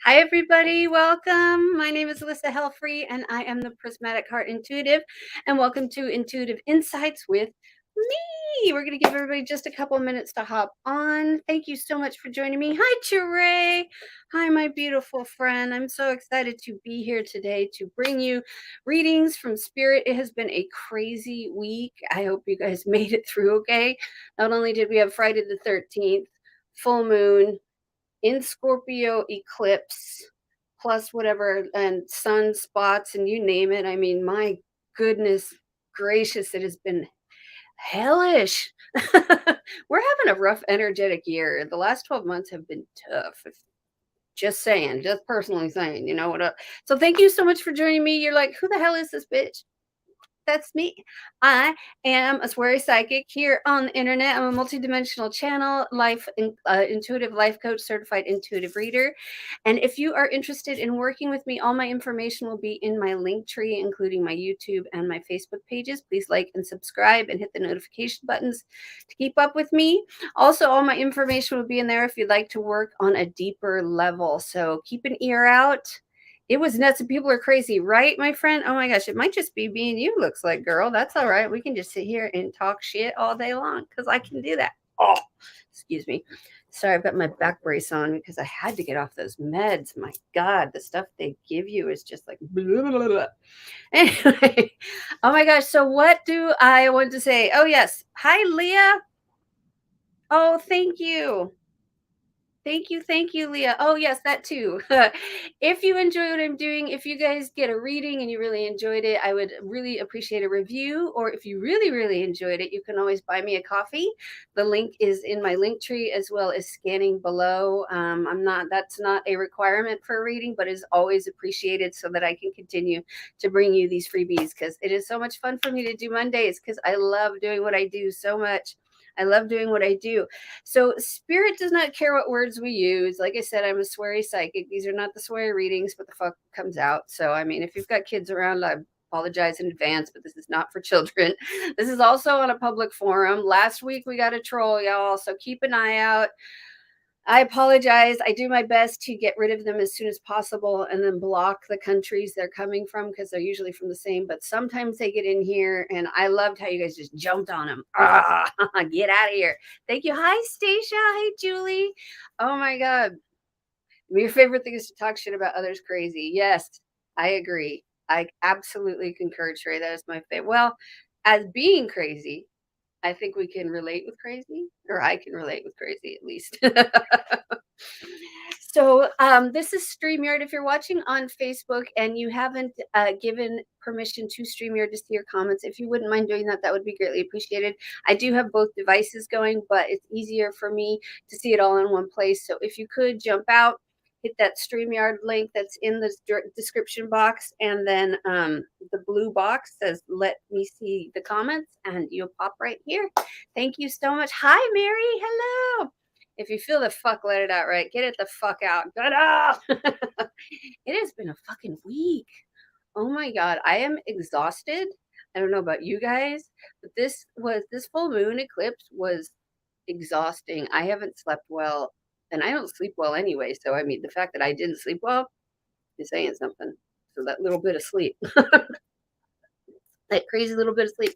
Hi, everybody. Welcome. My name is Elissa Helfrey, and I am the Prismatic Heart Intuitive. And welcome to Intuitive Insights with me. We're going to give everybody just a couple minutes to hop on. Thank you so much for joining me. Hi, Trey. Hi, my beautiful friend. I'm so excited to be here today to bring you readings from Spirit. It has been a crazy week. I hope you guys made it through okay. Not only did we have Friday the 13th, full moon, in Scorpio eclipse, plus whatever, and sunspots, and you name it. I mean, my goodness gracious, it has been hellish. We're having a rough energetic year. The last 12 months have been tough. Just saying, just personally saying, you know what? So thank you so much for joining me. You're like, who the hell is this bitch? That's me. I am a sweary psychic here on the internet. I'm a multidimensional channel, intuitive life coach, certified intuitive reader. And if you are interested in working with me, all my information will be in my link tree, including my YouTube and my Facebook pages. Please like and subscribe and hit the notification buttons to keep up with me. Also, all my information will be in there if you'd like to work on a deeper level. So keep an ear out. It was nuts and people are crazy, right, my friend? Oh my gosh, it might just be me and you, looks like, girl. That's all right. We can just sit here and talk shit all day long because I can do that. Oh, excuse me. Sorry, I've got my back brace on because I had to get off those meds. My God, the stuff they give you is just like blah, blah, blah. Anyway, oh my gosh. So what do I want to say? Oh, yes. Hi, Leah. Oh, thank you. Thank you, Leah. Oh, yes, that too. If you enjoy what I'm doing, if you guys get a reading and you really enjoyed it, I would really appreciate a review. Or if you really, really enjoyed it, you can always buy me a coffee. The link is in my link tree as well as scanning below. That's not a requirement for a reading, but is always appreciated so that I can continue to bring you these freebies because it is so much fun for me to do Mondays because I love doing what I do so much. I love doing what I do. So spirit does not care what words we use. Like I said, I'm a sweary psychic. These are not the sweary readings, but the fuck comes out. So, I mean, if you've got kids around, I apologize in advance, but this is not for children. This is also on a public forum. Last week we got a troll, y'all. So keep an eye out. I apologize. I do my best to get rid of them as soon as possible and then block the countries they're coming from because they're usually from the same. But sometimes they get in here, and I loved how you guys just jumped on them. Ah, get out of here. Thank you. Hi, Stacia. Hi, Julie. Oh my God. Your favorite thing is to talk shit about others crazy. Yes, I agree. I absolutely concur, Trey. That is my favorite. Well, as being crazy, I think we can relate with crazy, or I can relate with crazy at least. So this is StreamYard. If you're watching on Facebook and you haven't given permission to StreamYard to see your comments, if you wouldn't mind doing that, that would be greatly appreciated. I do have both devices going, but it's easier for me to see it all in one place. So if you could jump out, hit that StreamYard link that's in the description box, and then the blue box says let me see the comments, and you'll pop right here. Thank you so much. Hi, Mary. Hello. If you feel the fuck, let it out, right? Get it the fuck out. Get it out. It has been a fucking week. Oh my God. I am exhausted. I don't know about you guys, but this full moon eclipse was exhausting. I haven't slept well, and I don't sleep well anyway. So, I mean, the fact that I didn't sleep well is saying something. So, that little bit of sleep. That crazy little bit of sleep.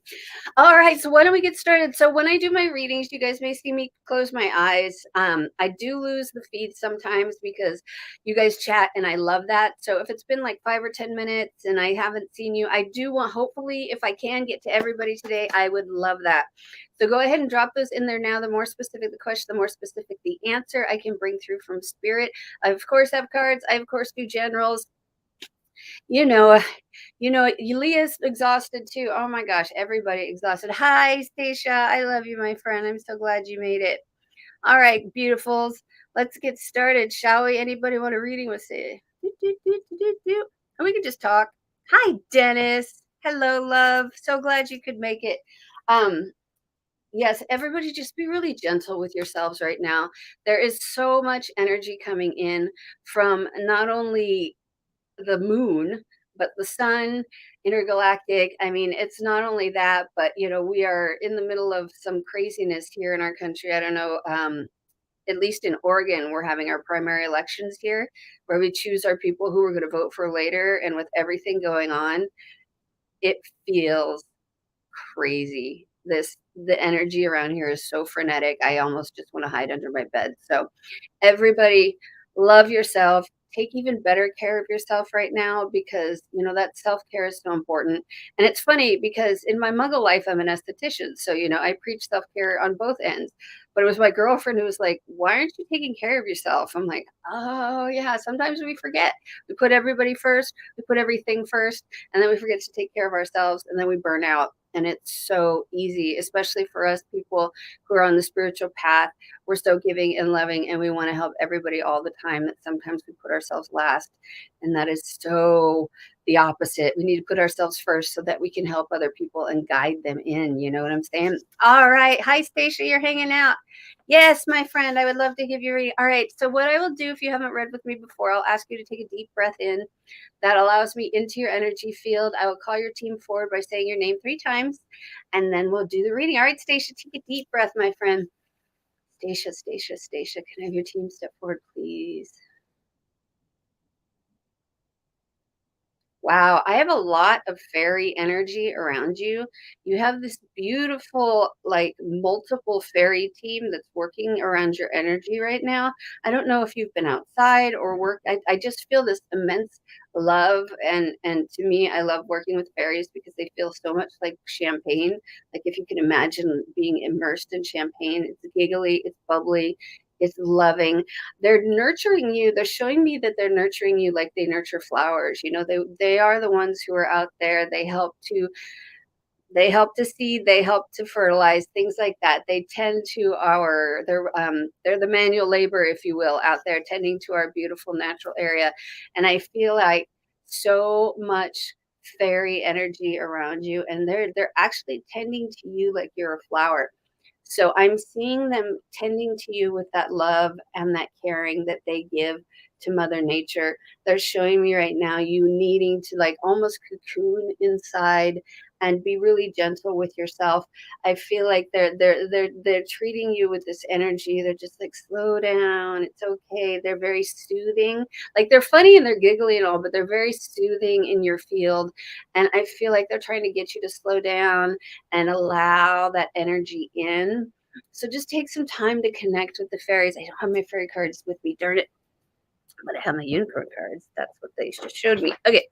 All right, so why don't we get started? So when I do my readings, you guys may see me close my eyes. I do lose the feed sometimes because you guys chat, and I love that. So if it's been like 5 or 10 minutes and I haven't seen you, I do want, hopefully, if I can get to everybody today, I would love that. So go ahead and drop those in there now. The more specific the question, the more specific the answer I can bring through from spirit. I, of course, have cards. I, of course, do generals. You know, Leah's exhausted too. Oh my gosh, everybody exhausted. Hi, Stacia. I love you, my friend. I'm so glad you made it. All right, beautifuls. Let's get started, shall we? Anybody want a reading with say? And we can just talk. Hi, Dennis. Hello, love. So glad you could make it. Yes, everybody just be really gentle with yourselves right now. There is so much energy coming in from not only the moon, but the sun, intergalactic. I mean, it's not only that, but we are in the middle of some craziness here in our country. I don't know at least in Oregon, we're having our primary elections here where we choose our people who we're going to vote for later. And with everything going on, it feels crazy. The energy around here is so frenetic. I almost just want to hide under my bed. So everybody, love yourself. Take even better care of yourself right now because, that self-care is so important. And it's funny because in my muggle life, I'm an esthetician. So, I preach self-care on both ends. But it was my girlfriend who was like, why aren't you taking care of yourself? I'm like, oh, yeah, sometimes we forget. We put everybody first, we put everything first, and then we forget to take care of ourselves, and then we burn out. And it's so easy, especially for us people who are on the spiritual path. We're so giving and loving, and we want to help everybody all the time that sometimes we put ourselves last. And that is so the opposite. We need to put ourselves first so that we can help other people and guide them in. You know what I'm saying? All right. Hi, Stacia. You're hanging out. Yes, my friend. I would love to give you a reading. All right. So what I will do, if you haven't read with me before, I'll ask you to take a deep breath in. That allows me into your energy field. I will call your team forward by saying your name 3 times, and then we'll do the reading. All right, Stacia, take a deep breath, my friend. Stacia, Stacia, Stacia, can I have your team step forward, please? Wow, I have a lot of fairy energy around you. You have this beautiful, like multiple fairy team that's working around your energy right now. I don't know if you've been outside or worked. I just feel this immense love and to me, I love working with fairies because they feel so much like champagne. Like if you can imagine being immersed in champagne, it's giggly, it's bubbly, it's loving. They're nurturing you. They're showing me that they're nurturing you like they nurture flowers. They are the ones who are out there. They help to seed, they help to fertilize, things like that. They tend to they're the manual labor, if you will, out there tending to our beautiful natural area. And I feel like so much fairy energy around you, and they're actually tending to you like you're a flower. So I'm seeing them tending to you with that love and that caring that they give to Mother Nature. They're showing me right now you needing to like almost cocoon inside and be really gentle with yourself. I feel like they're treating you with this energy. They're just like slow down. It's okay. They're very soothing. Like they're funny and they're giggly and all, but they're very soothing in your field. And I feel like they're trying to get you to slow down and allow that energy in. So just take some time to connect with the fairies. I don't have my fairy cards with me, darn it. But I have my unicorn cards. That's what they just showed me. Okay.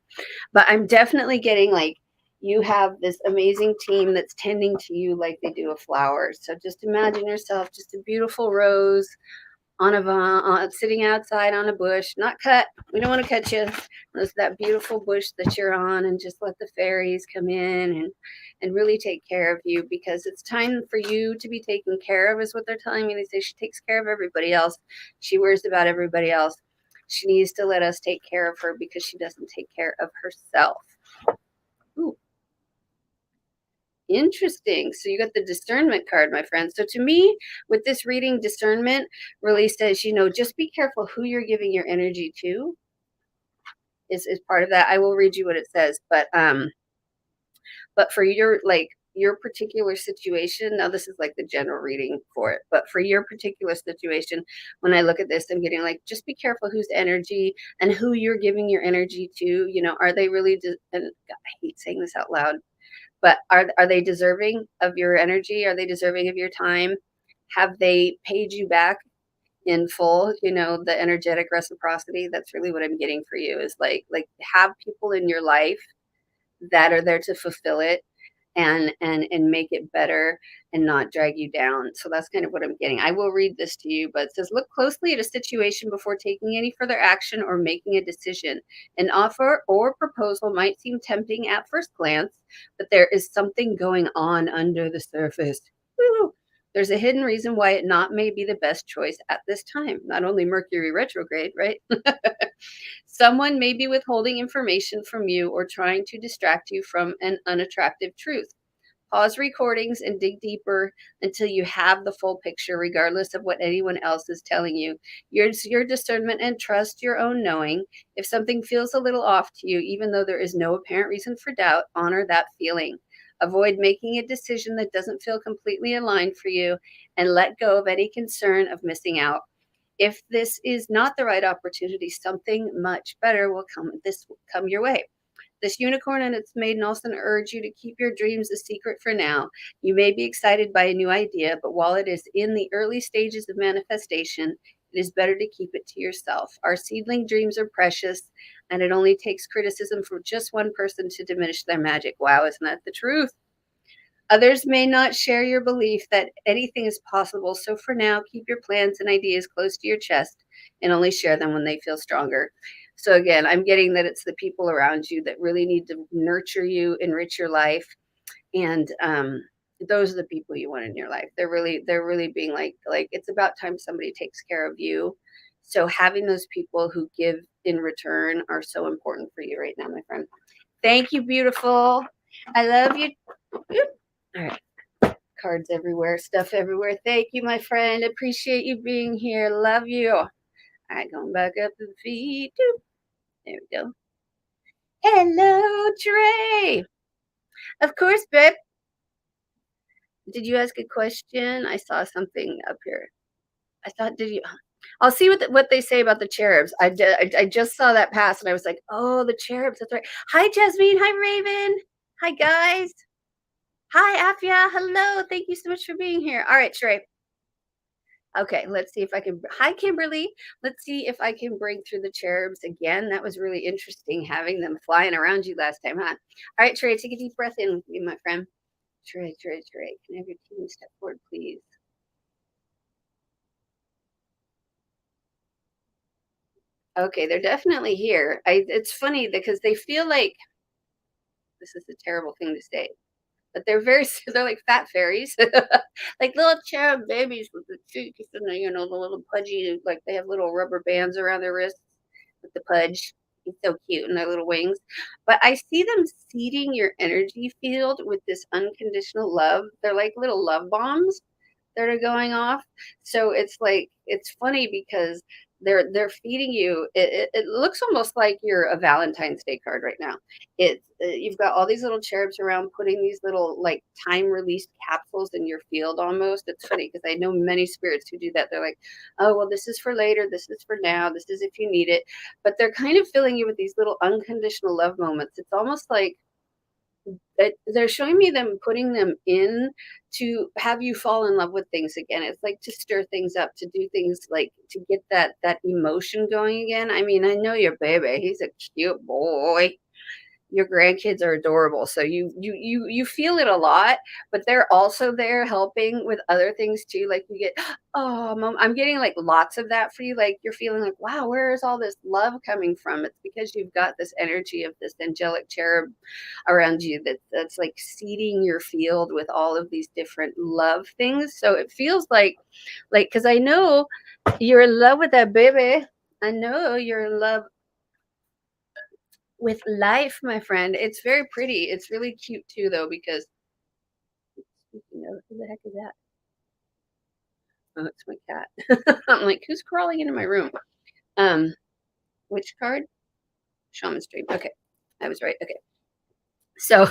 But I'm definitely getting like you have this amazing team that's tending to you like they do a flower. So just imagine yourself just a beautiful rose on sitting outside on a bush, not cut. We don't want to cut you. There's that beautiful bush that you're on, and just let the fairies come in and really take care of you because it's time for you to be taken care of, is what they're telling me. They say she takes care of everybody else. She worries about everybody else. She needs to let us take care of her because she doesn't take care of herself. Ooh, interesting. So you got the discernment card, my friend. So to me, with this reading, discernment really says, just be careful who you're giving your energy to is part of that. I will read you what it says, but for your particular situation, now this is like the general reading for it, but for your particular situation, when I look at this, I'm getting like, just be careful whose energy and who you're giving your energy to. Are they really, and God, I hate saying this out loud, but are they deserving of your energy? Are they deserving of your time? Have they paid you back in full? The energetic reciprocity. That's really what I'm getting for you, is like have people in your life that are there to fulfill it and make it better and not drag you down. So that's kind of what I'm getting. I will read this to you, but it says, look closely at a situation before taking any further action or making a decision. An offer or proposal might seem tempting at first glance, but there is something going on under the surface. Woo! There's a hidden reason why it not may be the best choice at this time. Not only Mercury retrograde, right? Someone may be withholding information from you or trying to distract you from an unattractive truth. Pause recordings and dig deeper until you have the full picture, regardless of what anyone else is telling you. Use your discernment and trust your own knowing. If something feels a little off to you, even though there is no apparent reason for doubt, honor that feeling. Avoid making a decision that doesn't feel completely aligned for you, and let go of any concern of missing out. If this is not the right opportunity, something much better will come. This will come your way. This unicorn and its maiden also urge you to keep your dreams a secret for now. You may be excited by a new idea, but while it is in the early stages of manifestation, it is better to keep it to yourself. Our seedling dreams are precious, and it only takes criticism from just one person to diminish their magic. Wow, isn't that the truth? Others may not share your belief that anything is possible, so for now, keep your plans and ideas close to your chest and only share them when they feel stronger. So again, I'm getting that it's the people around you that really need to nurture you, enrich your life, and those are the people you want in your life. They're really being like it's about time somebody takes care of you. So having those people who give in return are so important for you right now, my friend. Thank you, beautiful. I love you. Oop. All right. Cards everywhere, stuff everywhere. Thank you, my friend. Appreciate you being here. Love you. All right, going back up to the feet. Doop. There we go. Hello, Trey. Of course, babe. Did you ask a question? I saw something up here. I thought, did you? I'll see what they say about the cherubs. I did. I just saw that pass, and I was like, oh, the cherubs. That's right. Hi, Jasmine. Hi, Raven. Hi, guys. Hi, Afia. Hello. Thank you so much for being here. All right, Trey. Okay, let's see if I can. Hi, Kimberly. Let's see if I can break through the cherubs again. That was really interesting having them flying around you last time, huh? All right, Trey, take a deep breath in with me, my friend. Trey, Trey, Trey. Can I have your team step forward, please? Okay, they're definitely here. It's funny because they feel like this is a terrible thing to say, but they're very they're like fat fairies, like little cherub babies with the cheeks and the little pudgy, like they have little rubber bands around their wrists with the pudge. It's so cute and their little wings. But I see them seeding your energy field with this unconditional love. They're like little love bombs that are going off. So it's like it's funny because they're feeding you. It looks almost like you're a Valentine's Day card right now. It's you've got all these little cherubs around putting these little like time released capsules in your field almost. It's funny because I know many spirits who do that. They're like, oh well, this is for later, this is for now, this is if you need it. But they're kind of filling you with these little unconditional love moments. It's almost like they're showing me them putting them in to have you fall in love with things again. It's like to stir things up, to do things like to get that emotion going again. I mean, I know your baby, he's a cute boy, your grandkids are adorable, so you feel it a lot, but they're also there helping with other things too. Like you get, oh mom, I'm getting like lots of that for you. Like you're feeling like, wow, where is all this love coming from? It's because you've got this energy of this angelic cherub around you that's like seeding your field with all of these different love things. So it feels like because I know you're in love with that baby. I know you're in love with life, my friend. It's very pretty. It's really cute too, though, because who the heck is that? Oh, it's my cat. I'm like, who's crawling into my room? Um, which card? Shaman Stream. Okay, I was right. Okay, so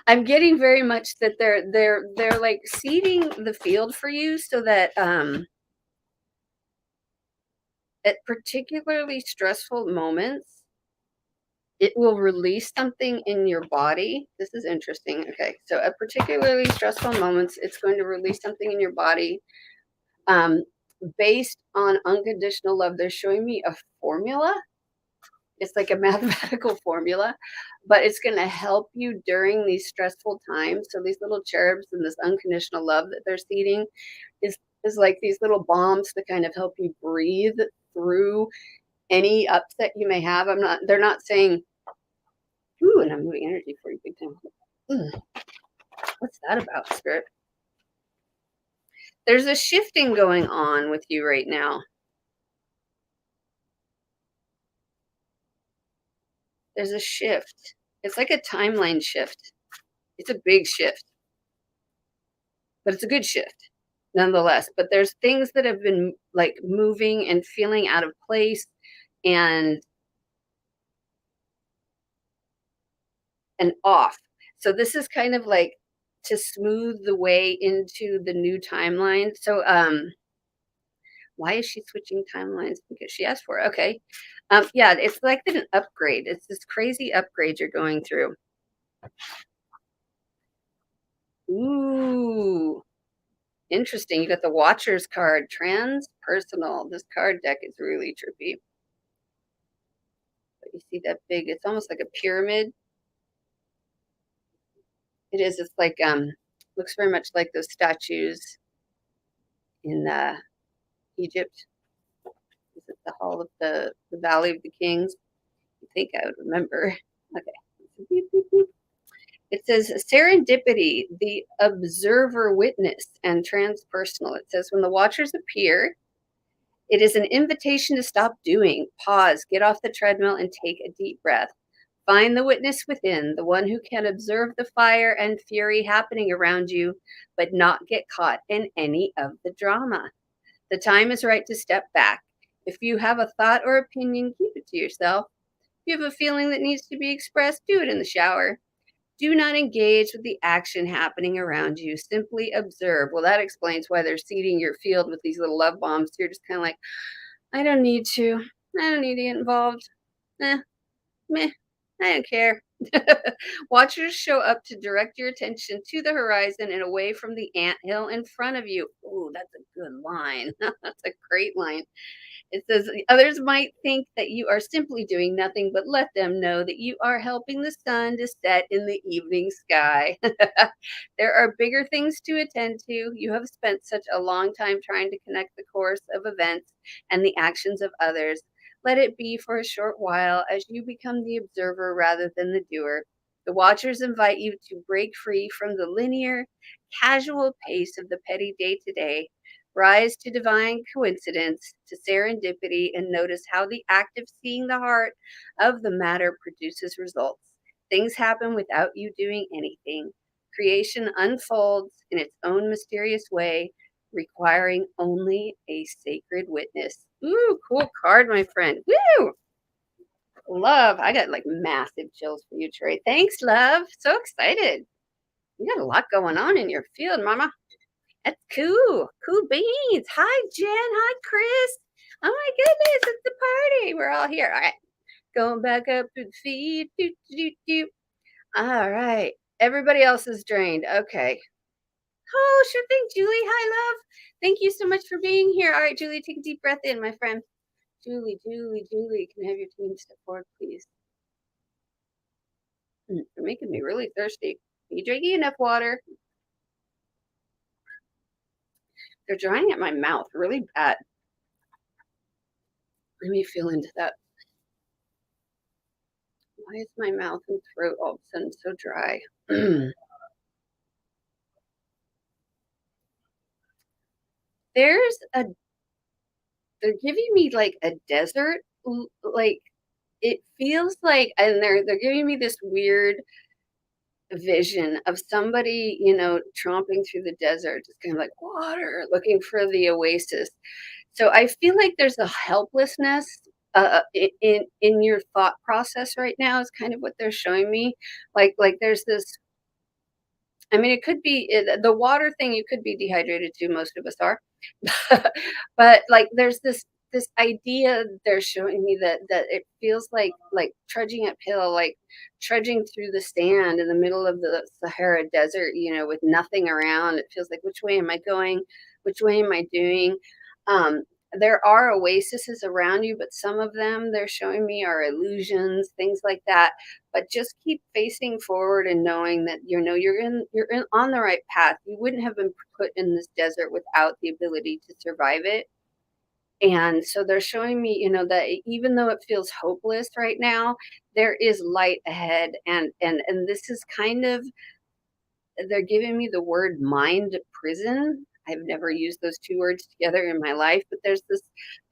I'm getting very much that they're like seeding the field for you, so that at particularly stressful moments, it will release something in your body. This is interesting. Okay, so at particularly stressful moments, it's going to release something in your body um, based on unconditional love. They're showing me a formula. It's like a mathematical formula, but it's going to help you during these stressful times. So these little cherubs and this unconditional love that they're seeding is like these little bombs to kind of help you breathe through any upset you may have. They're not saying, ooh, and I'm moving energy for you big time. What's that about, Spirit? There's a shifting going on with you right now. There's a shift. It's like a timeline shift. It's a big shift, but it's a good shift nonetheless. But there's things that have been like moving and feeling out of place and off. So this is kind of like to smooth the way into the new timeline. So Why is she switching timelines? Because she asked for it. Okay. Yeah, it's like an upgrade. It's this crazy upgrade you're going through. Ooh, interesting. You got the Watcher's card, transpersonal. This card deck is really trippy. But you see that big, it's almost like a pyramid. It is. It's like looks very much like those statues in Egypt. Is it the Hall of the Valley of the Kings? I think I would remember. Okay. It says serendipity, the observer witness, and transpersonal. It says when the watchers appear, it is an invitation to stop doing, pause, get off the treadmill, and take a deep breath. Find the witness within, the one who can observe the fire and fury happening around you, but not get caught in any of the drama. The time is right to step back. If you have a thought or opinion, keep it to yourself. If you have a feeling that needs to be expressed, do it in the shower. Do not engage with the action happening around you. Simply observe. Well, that explains why they're seeding your field with these little love bombs. You're just kind of like, I don't need to. I don't need to get involved. Eh, meh. I don't care. Watchers show up to direct your attention to the horizon and away from the anthill in front of you. Ooh, that's a good line. That's a great line. It says, others might think that you are simply doing nothing, but let them know that you are helping the sun to set in the evening sky. There are bigger things to attend to. You have spent such a long time trying to connect the course of events and the actions of others. Let it be for a short while as you become the observer rather than the doer. The watchers invite you to break free from the linear, casual pace of the petty day to day. Rise to divine coincidence, to serendipity, and notice how the act of seeing the heart of the matter produces results. Things happen without you doing anything. Creation unfolds in its own mysterious way, requiring only a sacred witness. Ooh, cool card, my friend. Woo! Love. I got like massive chills for you, Trey. Thanks, love. So excited. You got a lot going on in your field, mama. That's cool. Cool beans. Hi, Jen. Hi, Chris. Oh my goodness, it's the party. We're all here. All right. Going back up to the feed. Do, do, do, do. All right. Everybody else is drained. Okay. Oh, sure thing, Julie. Hi, love. Thank you so much for being here. All right, Julie, take a deep breath in, my friend. Julie, can I have your team step forward, please? You're making me really thirsty. Are you drinking enough water? They're drying at my mouth really bad. Let me feel into that. Why is my mouth and throat all of a sudden so dry? There's a they're giving me like a desert, like it feels like, and they're giving me this weird vision of somebody, tromping through the desert, just kind of like water, looking for the oasis. So I feel like there's a helplessness in your thought process right now is kind of what they're showing me. Like there's this. I mean, it could be the water thing. You could be dehydrated too. Most of us are, but like there's this idea they're showing me that it feels like trudging uphill, like trudging through the sand in the middle of the Sahara Desert, with nothing around. It feels like, which way am I going? Which way am I doing? Um, there are oases around you, but some of them they're showing me are illusions, things like that. But just keep facing forward and knowing that you're on the right path. You wouldn't have been put in this desert without the ability to survive it. And so they're showing me, that even though it feels hopeless right now, there is light ahead. And this is kind of, they're giving me the word mind prison. I've never used those two words together in my life, but there's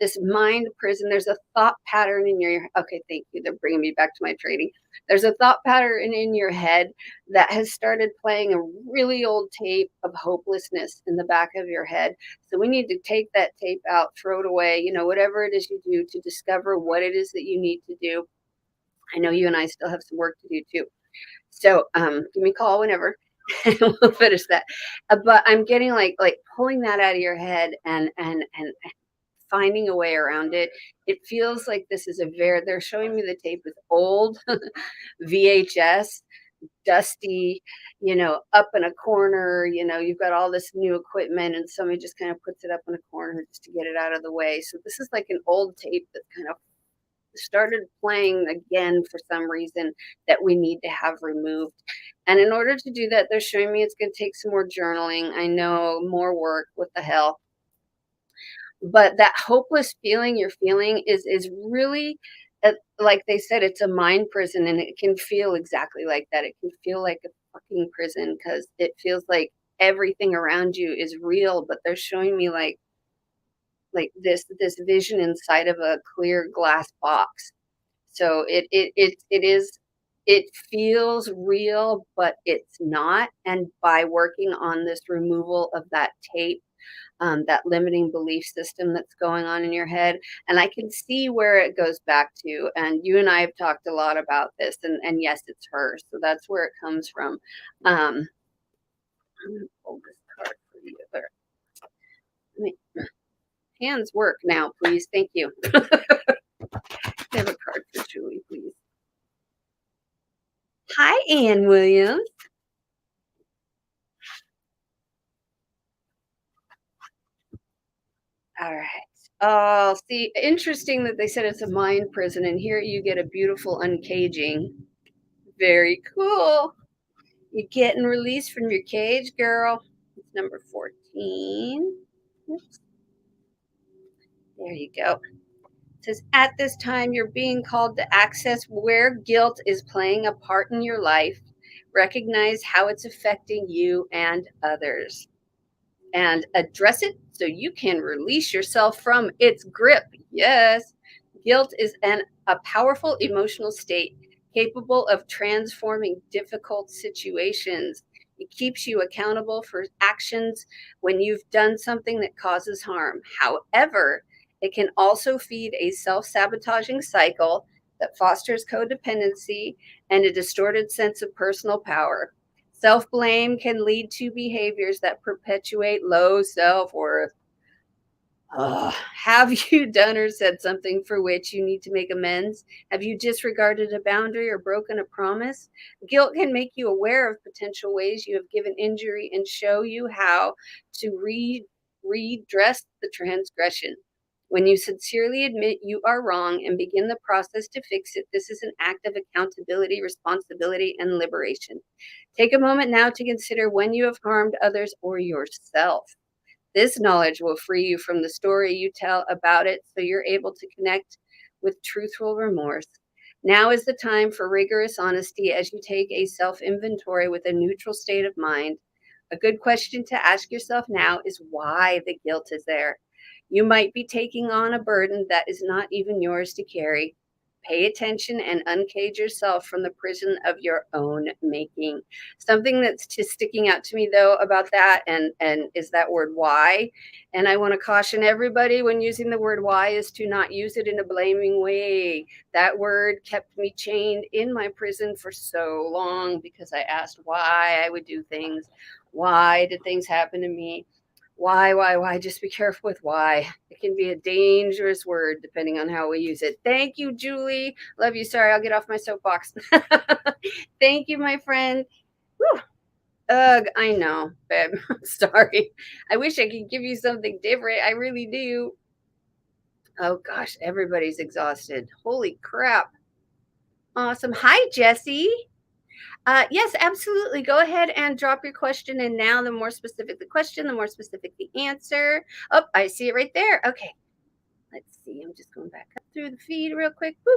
this mind prison. There's a thought pattern in your, okay, thank you. They're bringing me back to my trading. There's a thought pattern in your head that has started playing a really old tape of hopelessness in the back of your head. So we need to take that tape out, throw it away, whatever it is you do to discover what it is that you need to do. I know you and I still have some work to do too. So give me a call whenever. And we'll finish that. But I'm getting like pulling that out of your head and finding a way around it. It feels like this is they're showing me the tape with old VHS, dusty, up in a corner. You've got all this new equipment and somebody just kind of puts it up in a corner just to get it out of the way. So this is like an old tape that kind of started playing again for some reason that we need to have removed. And in order to do that, they're showing me it's going to take some more journaling. I know, more work. What the hell? But that hopeless feeling you're feeling is really, like they said, it's a mind prison, and it can feel exactly like that. It can feel like a fucking prison because it feels like everything around you is real, but they're showing me this vision inside of a clear glass box. So it feels real, but it's not. And by working on this removal of that tape, that limiting belief system that's going on in your head, and I can see where it goes back to. And you and I have talked a lot about this, and yes, it's her. So that's where it comes from. I'm gonna pull this card for you. There. Let me, hands work now, please. Thank you. I have a card for Julie, please. Hi, Ann Williams. All right. Oh, see, interesting that they said it's a mind prison, and here you get a beautiful uncaging. Very cool. You're getting released from your cage, girl. It's number 14. Oops. There you go. It says, at this time, you're being called to access where guilt is playing a part in your life. Recognize how it's affecting you and others, and address it so you can release yourself from its grip. Yes, guilt is a powerful emotional state capable of transforming difficult situations. It keeps you accountable for actions when you've done something that causes harm. However, it can also feed a self sabotaging cycle that fosters codependency and a distorted sense of personal power. Self blame can lead to behaviors that perpetuate low self worth. Have you done or said something for which you need to make amends? Have you disregarded a boundary or broken a promise? Guilt can make you aware of potential ways you have given injury and show you how to redress the transgression. When you sincerely admit you are wrong and begin the process to fix it, this is an act of accountability, responsibility, and liberation. Take a moment now to consider when you have harmed others or yourself. This knowledge will free you from the story you tell about it so you're able to connect with truthful remorse. Now is the time for rigorous honesty as you take a self inventory with a neutral state of mind. A good question to ask yourself now is why the guilt is there. You might be taking on a burden that is not even yours to carry. Pay attention and uncage yourself from the prison of your own making. Something that's just sticking out to me though about that and is that word why. And I want to caution everybody when using the word why is to not use it in a blaming way. That word kept me chained in my prison for so long because I asked why I would do things. Why did things happen to me? Why? Just be careful with why. It can be a dangerous word depending on how we use it. Thank you, Julie. Love you. Sorry, I'll get off my soapbox. Thank you, my friend. Whew. Ugh, I know, babe. Sorry. I wish I could give you something different. I really do. Oh gosh, everybody's exhausted. Holy crap. Awesome. Hi, Jessie. Yes, absolutely. Go ahead and drop your question in now. The more specific the question, the more specific the answer. Oh, I see it right there. Okay. Let's see. I'm just going back up through the feed real quick. Boop.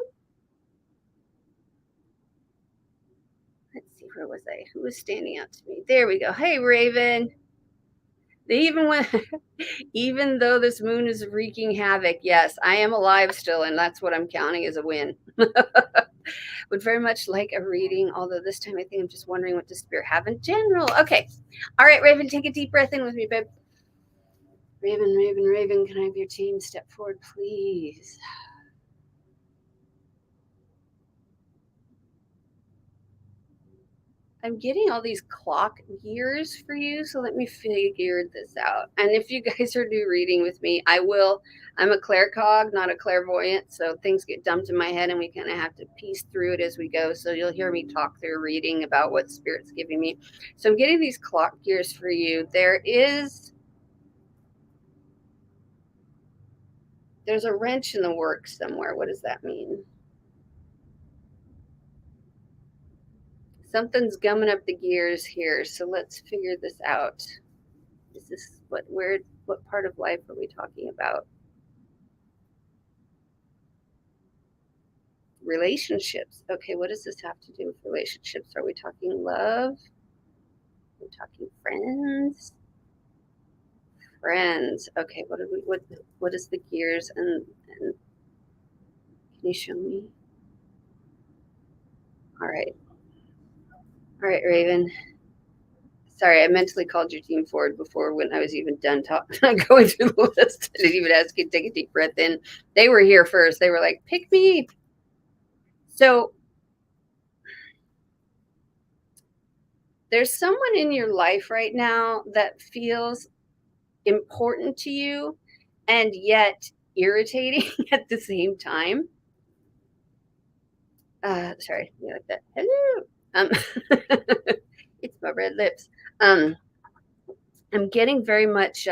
Let's see. Where was I? Who was standing out to me? There we go. Hey, Raven. They even went, even though this moon is wreaking havoc, yes, I am alive still, and that's what I'm counting as a win. Would very much like a reading, although this time I think I'm just wondering what does Spirit have in general. Okay. All right, Raven, take a deep breath in with me, babe. Raven, can I have your team step forward, please? I'm getting all these clock gears for you, so let me figure this out. And if you guys are new reading with me, I'm a claircog, not a clairvoyant, so things get dumped in my head and we kind of have to piece through it as we go. So you'll hear me talk through reading about what Spirit's giving me. So I'm getting these clock gears for you. There's a wrench in the works somewhere. What does that mean? Something's gumming up the gears here, so let's figure this out. Is this what part of life are we talking about? Relationships. Okay, what does this have to do with relationships? Are we talking love? Are we talking friends? Friends. Okay, what is the gears and can you show me? All right. All right, Raven. Sorry, I mentally called your team forward before when I was even done going through the list. I didn't even ask you to take a deep breath in. They were here first. They were like, pick me. So there's someone in your life right now that feels important to you and yet irritating at the same time. Sorry, you like that? Hello. It's my red lips. I'm getting very much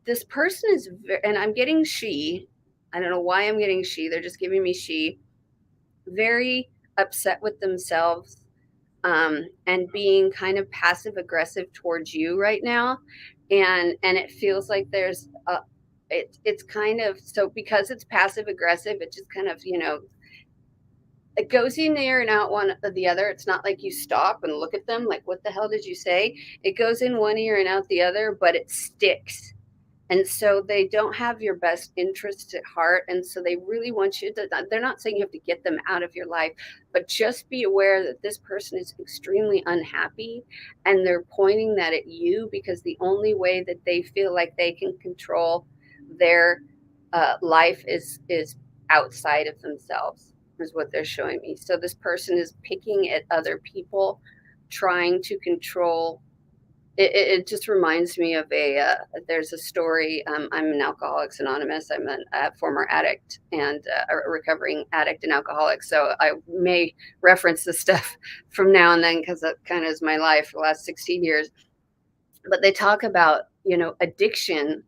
this person is and I'm getting she. I don't know why I'm getting she. They're just giving me she. Very upset with themselves and being kind of passive aggressive towards you right now, and it feels like there's it's kind of, so because it's passive aggressive, it just kind of, it goes in there and out one of the other. It's not like you stop and look at them like, what the hell did you say? It goes in one ear and out the other, but it sticks. And so they don't have your best interests at heart. And so they really want you to, they're not saying you have to get them out of your life, but just be aware that this person is extremely unhappy and they're pointing that at you because the only way that they feel like they can control their life is outside of themselves, is what they're showing me. So this person is picking at other people, trying to control. It just reminds me of there's a story. I'm an Alcoholics Anonymous. I'm a former addict and a recovering addict and alcoholic. So I may reference this stuff from now and then because that kind of is my life for the last 16 years. But they talk about, addiction,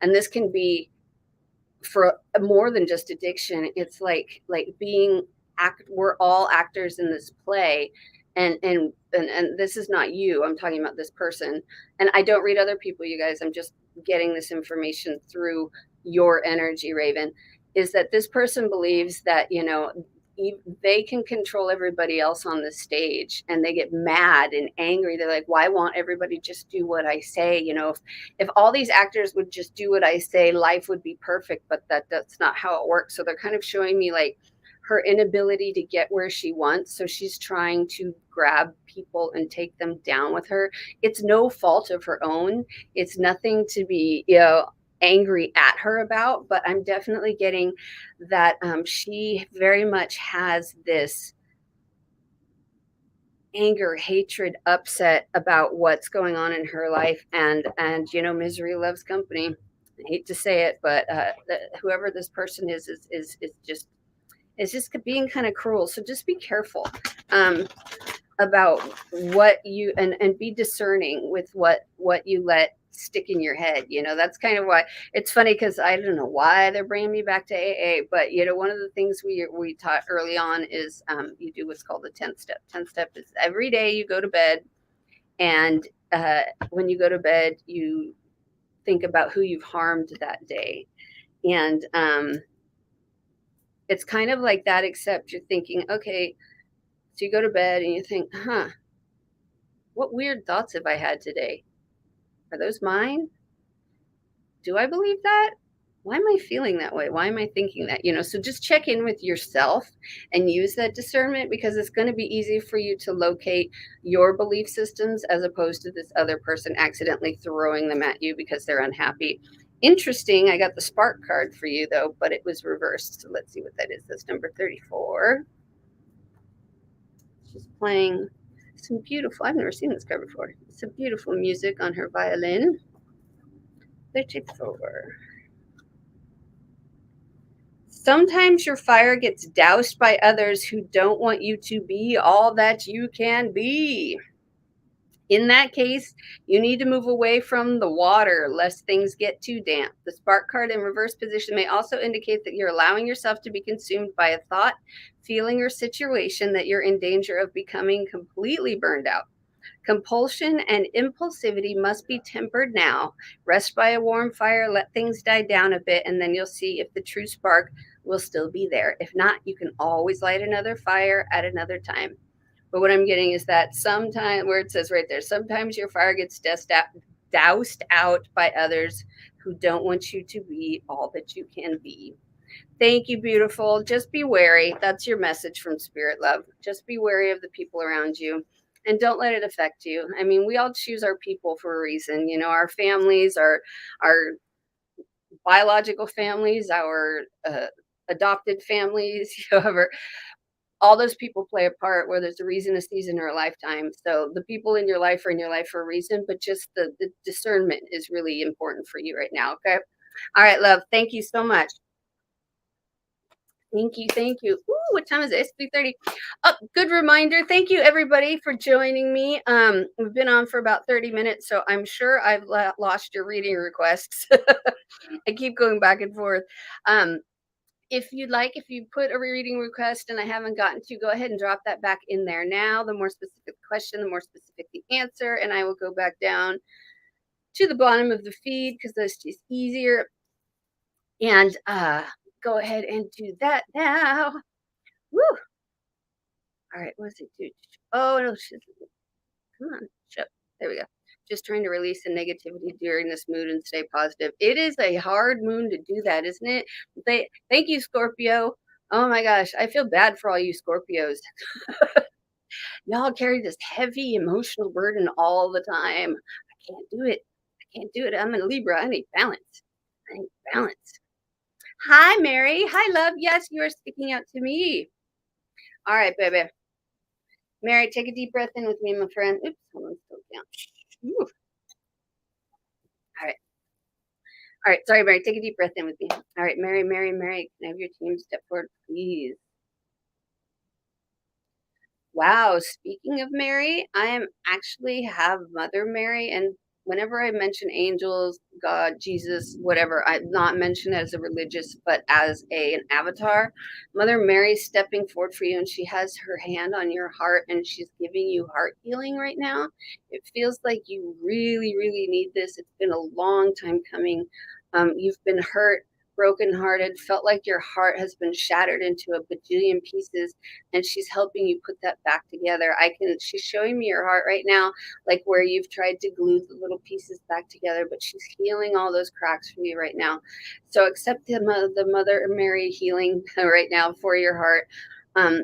and this can be for more than just addiction. It's like being we're all actors in this play, and this is not you. I'm talking about this person, and I don't read other people, you guys. I'm just getting this information through your energy, Raven. Is that this person believes that they can control everybody else on the stage, and they get mad and angry. They're like, why won't everybody just do what I say? If all these actors would just do what I say, life would be perfect, but that's not how it works. So they're kind of showing me like her inability to get where she wants. So she's trying to grab people and take them down with her. It's no fault of her own. It's nothing to be, angry at her about, but I'm definitely getting that she very much has this anger, hatred, upset about what's going on in her life, and misery loves company. I hate to say it, but whoever this person is just being kind of cruel. So just be careful about what you and be discerning with what you let stick in your head. That's kind of why it's funny, because I don't know why they're bringing me back to AA, but one of the things we taught early on is you do what's called the 10th step. 10th step is every day you go to bed, and when you go to bed you think about who you've harmed that day, and it's kind of like that, except you're thinking, okay, so you go to bed and you think, what weird thoughts have I had today? Are those mine? Do I believe that? Why am I feeling that way? Why am I thinking that? So just check in with yourself and use that discernment, because it's going to be easy for you to locate your belief systems as opposed to this other person accidentally throwing them at you because they're unhappy. Interesting. I got the spark card for you though, but it was reversed. So let's see what that is. That's number 34. She's playing some beautiful, I've never seen this card before. Some beautiful music on her violin. 34. Sometimes your fire gets doused by others who don't want you to be all that you can be. In that case, you need to move away from the water lest things get too damp. The spark card in reverse position may also indicate that you're allowing yourself to be consumed by a thought, feeling, or situation that you're in danger of becoming completely burned out. Compulsion and impulsivity must be tempered now. Rest by a warm fire, let things die down a bit, and then you'll see if the true spark will still be there. If not, you can always light another fire at another time. But what I'm getting is that sometimes, where it says right there, sometimes your fire gets doused out by others who don't want you to be all that you can be. Thank you, beautiful. Just be wary. That's your message from Spirit Love. Just be wary of the people around you and don't let it affect you. I mean, we all choose our people for a reason. You know, our families, our biological families, our adopted families, however, all those people play a part where there's a reason, a season, or a lifetime. So the people in your life are in your life for a reason, but just the discernment is really important for you right now. Okay. All right, love. Thank you so much. Thank you. Thank you. Ooh, what time is it? It's 3:30. Oh, good reminder. Thank you, everybody, for joining me. We've been on for about 30 minutes, so I'm sure I've lost your reading requests. I keep going back and forth. If you'd like, if you put a reading request and I haven't gotten to, go ahead and drop that back in there now. The more specific the question, the more specific the answer, and I will go back down to the bottom of the feed because that's just easier. And go ahead and do that now. Woo! All right, what's it do? Oh no, come on, shut. There we go. Just trying to release the negativity during this mood and stay positive. It is a hard moon to do that, isn't it? Thank you, Scorpio. Oh my gosh, I feel bad for all you Scorpios. Y'all carry this heavy emotional burden all the time. I can't do it. I can't do it. I'm a Libra. I need balance. I need balance. Hi, Mary. Hi, love. Yes, you are speaking out to me. All right, baby. Mary, take a deep breath in with me, my friend. Oops, hold on, slow down. Ooh. All right. All right. Sorry, Mary. Take a deep breath in with me. All right, Mary, Mary, Mary. Can I have your team step forward, please? Wow. Speaking of Mary, I am actually have Mother Mary, and whenever I mention angels, God, Jesus, whatever, I not mention it as a religious, but as an avatar. Mother Mary stepping forward for you, and she has her hand on your heart, and she's giving you heart healing right now. It feels like you really, really need this. It's been a long time coming. You've been hurt, brokenhearted, felt like your heart has been shattered into a bajillion pieces, and she's helping you put that back together. She's showing me your heart right now, like where you've tried to glue the little pieces back together, but she's healing all those cracks for you right now. So accept the Mother Mary healing right now for your heart.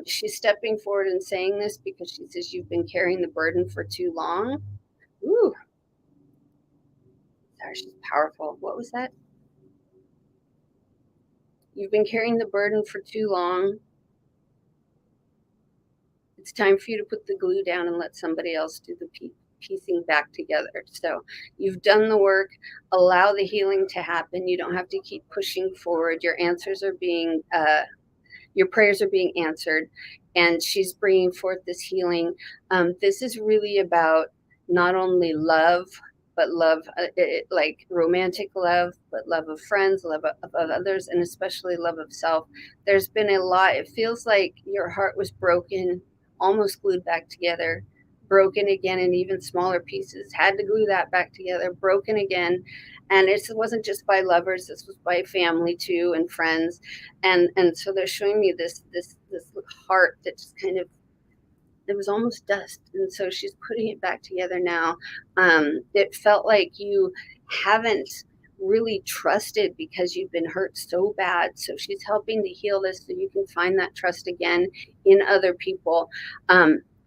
She's stepping forward and saying this because she says you've been carrying the burden for too long. Ooh, sorry, she's powerful. What was that? You've been carrying the burden for too long. It's time for you to put the glue down and let somebody else do the piecing back together. So you've done the work. Allow the healing to happen. You don't have to keep pushing forward. Your answers are being, your prayers are being answered, and she's bringing forth this healing. This is really about not only love, but love, like romantic love, but love of friends, love of others, and especially love of self. There's been a lot. It feels like your heart was broken, almost glued back together, broken again in even smaller pieces, had to glue that back together, broken again. And it wasn't just by lovers, this was by family too, and friends. And so they're showing me this heart that just kind of, it was almost dust, and so she's putting it back together now. It felt like you haven't really trusted because you've been hurt so bad, so she's helping to heal this so you can find that trust again in other people.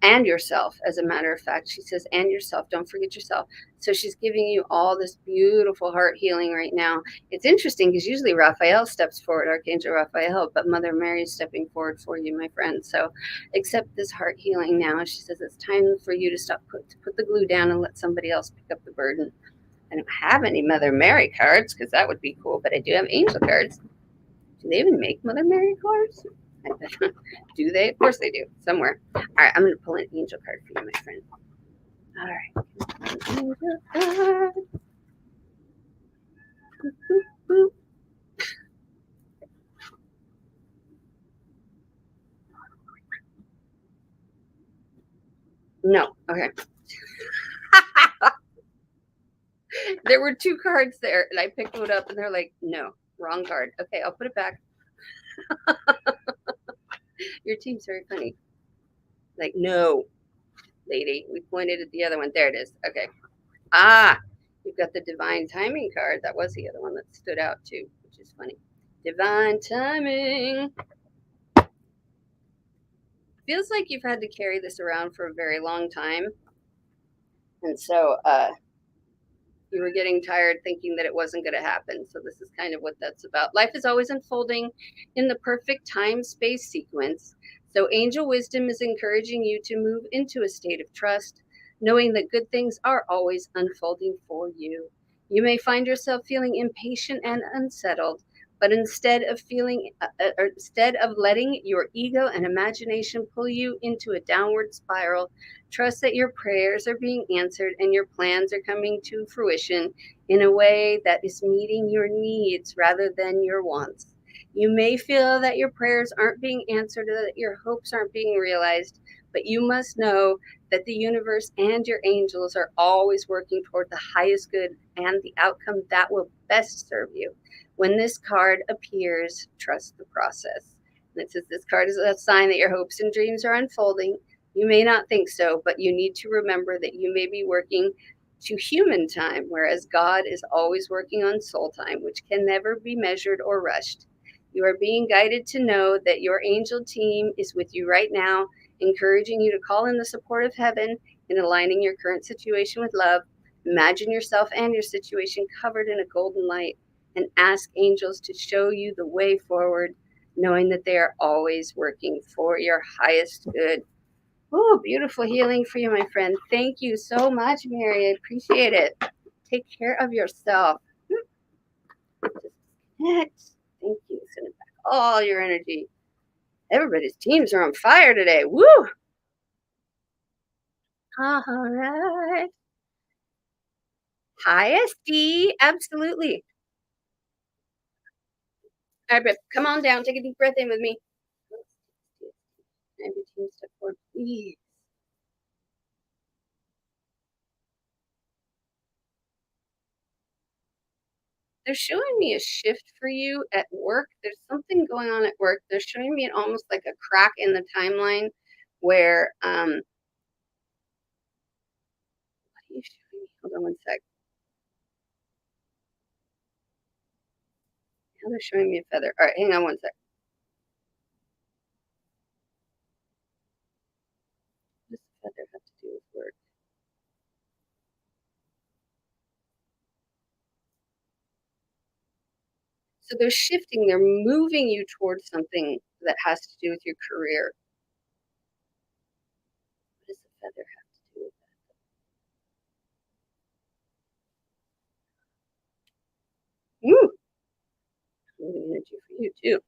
and yourself, as a matter of fact. She says, and yourself. Don't forget yourself. So she's giving you all this beautiful heart healing right now. It's interesting because usually Raphael steps forward, Archangel Raphael, but Mother Mary is stepping forward for you, my friend. So accept this heart healing now. She says it's time for you to put the glue down and let somebody else pick up the burden. I don't have any Mother Mary cards because that would be cool, but I do have angel cards. Do they even make Mother Mary cards? Do they? Of course they do, somewhere. All right, I'm going to pull an angel card for you, my friend. All right. No, okay. There were 2 cards there, and I picked one up, and they're like, no, wrong card. Okay, I'll put it back. Your team's very funny. Like, no, lady. We pointed at the other one. There it is. Okay. You've got the divine timing card. That was the other one that stood out too, which is funny. Divine timing. Feels like you've had to carry this around for a very long time. And so you were getting tired thinking that it wasn't going to happen. So this is kind of what that's about. Life is always unfolding in the perfect time-space sequence. So angel wisdom is encouraging you to move into a state of trust, knowing that good things are always unfolding for you. You may find yourself feeling impatient and unsettled, but instead of letting your ego and imagination pull you into a downward spiral, trust that your prayers are being answered and your plans are coming to fruition in a way that is meeting your needs rather than your wants. You may feel that your prayers aren't being answered or that your hopes aren't being realized, but you must know that the universe and your angels are always working toward the highest good and the outcome that will best serve you. When this card appears, trust the process. And it says this card is a sign that your hopes and dreams are unfolding. You may not think so, but you need to remember that you may be working to human time, whereas God is always working on soul time, which can never be measured or rushed. You are being guided to know that your angel team is with you right now, encouraging you to call in the support of heaven in aligning your current situation with love. Imagine yourself and your situation covered in a golden light and ask angels to show you the way forward, knowing that they are always working for your highest good. Oh, beautiful healing for you, my friend. Thank you so much, Mary. I appreciate it. Take care of yourself. Disconnect. Thank you. Send it back all your energy. Everybody's teams are on fire today. Woo! All right. Hi, SD. Absolutely. All right, babe. Come on down. Take a deep breath in with me. Every team step forward, please. They're showing me a shift for you at work. There's something going on at work. They're showing me almost like a crack in the timeline where what are you showing me? Hold on one sec. Now they're showing me a feather. All right, hang on one sec. What does the feather have to do with work? So they're shifting, they're moving you towards something that has to do with your career. What does the feather have to do with that? Woo! Moving energy for you too.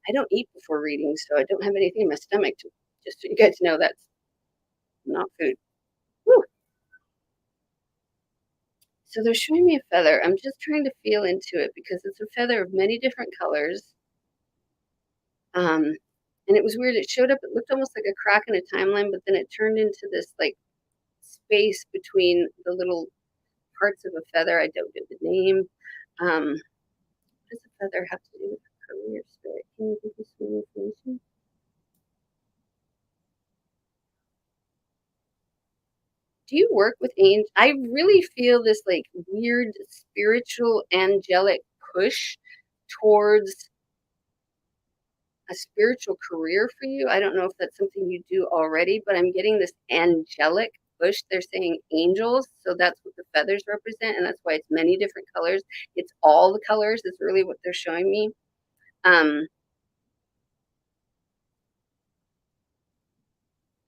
I don't eat before readings, so I don't have anything in my stomach to just so you guys know that's not food. Woo! So they're showing me a feather. I'm just trying to feel into it because it's a feather of many different colors. And it was weird. It showed up, it looked almost like a crack in a timeline, but then it turned into this like space between the little parts of a feather. I don't know the name. What does a feather have to do with career spirit? Can you give me some information? Do you work with angels? I really feel this like weird spiritual angelic push towards a spiritual career for you. I don't know if that's something you do already, but I'm getting this angelic push. They're saying angels, so that's what the feathers represent, and that's why it's many different colors. It's all the colors is really what they're showing me. I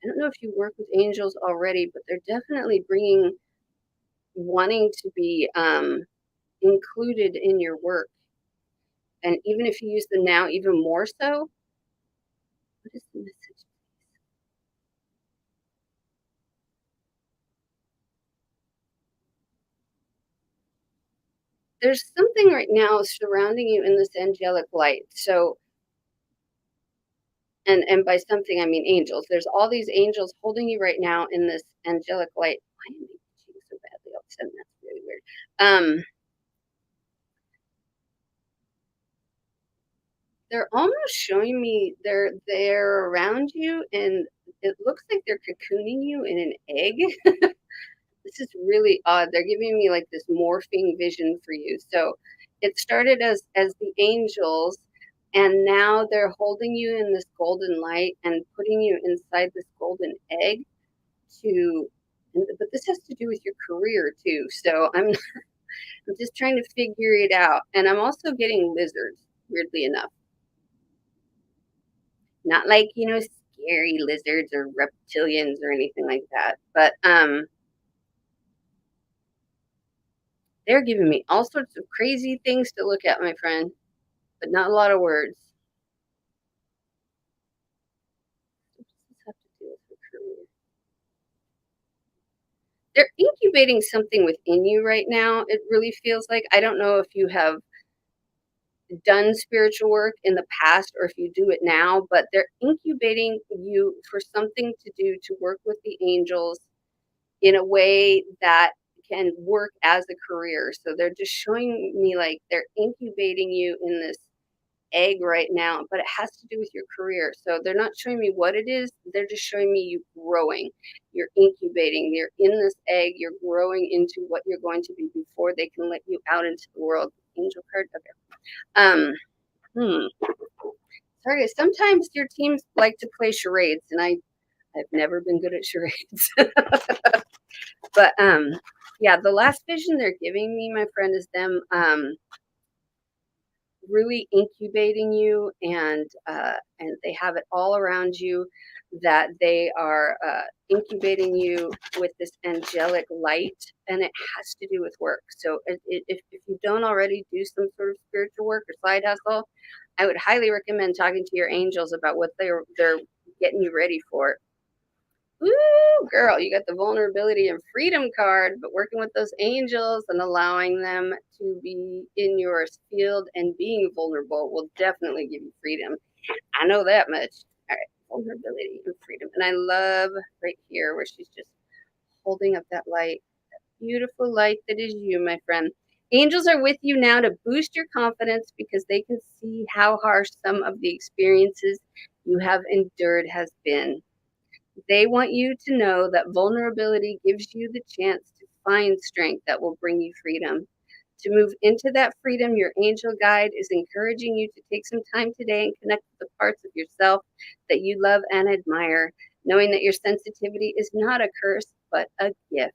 don't know if you work with angels already, but they're definitely bringing wanting to be included in your work. And even if you use them now, even more so. What is the message? There's something right now surrounding you in this angelic light. So, and by something I mean angels. There's all these angels holding you right now in this angelic light. Why am I itching so badly all of a sudden? That's really weird. They're almost showing me they're around you, and it looks like they're cocooning you in an egg. This is really odd. They're giving me like this morphing vision for you. So it started as the angels, and now they're holding you in this golden light and putting you inside this golden egg to but this has to do with your career too. So I'm just trying to figure it out. And I'm also getting lizards, weirdly enough. Not like, scary lizards or reptilians or anything like that. But they're giving me all sorts of crazy things to look at, my friend, but not a lot of words. What does this have to do with her career? They're incubating something within you right now. It really feels like. I don't know if you have done spiritual work in the past or if you do it now, but they're incubating you for something to do to work with the angels in a way that can work as a career. So they're just showing me like they're incubating you in this egg right now, but it has to do with your career. So they're not showing me what it is. They're just showing me you growing. You're incubating. You're in this egg. You're growing into what you're going to be before they can let you out into the world. Angel card. Okay. Um, hmm. Sorry, sometimes your teams like to play charades, and I've never been good at charades. But yeah, the last vision they're giving me, my friend, is them really incubating you, and they have it all around you. That they are incubating you with this angelic light, and it has to do with work. So if you don't already do some sort of spiritual work or side hustle, I would highly recommend talking to your angels about what they're getting you ready for. Woo, girl, you got the vulnerability and freedom card, but working with those angels and allowing them to be in your field and being vulnerable will definitely give you freedom. I know that much. All right, vulnerability and freedom. And I love right here where she's just holding up that light, that beautiful light that is you, my friend. Angels are with you now to boost your confidence because they can see how harsh some of the experiences you have endured has been. They want you to know that vulnerability gives you the chance to find strength that will bring you freedom. To move into that freedom, your angel guide is encouraging you to take some time today and connect with the parts of yourself that you love and admire, knowing that your sensitivity is not a curse, but a gift.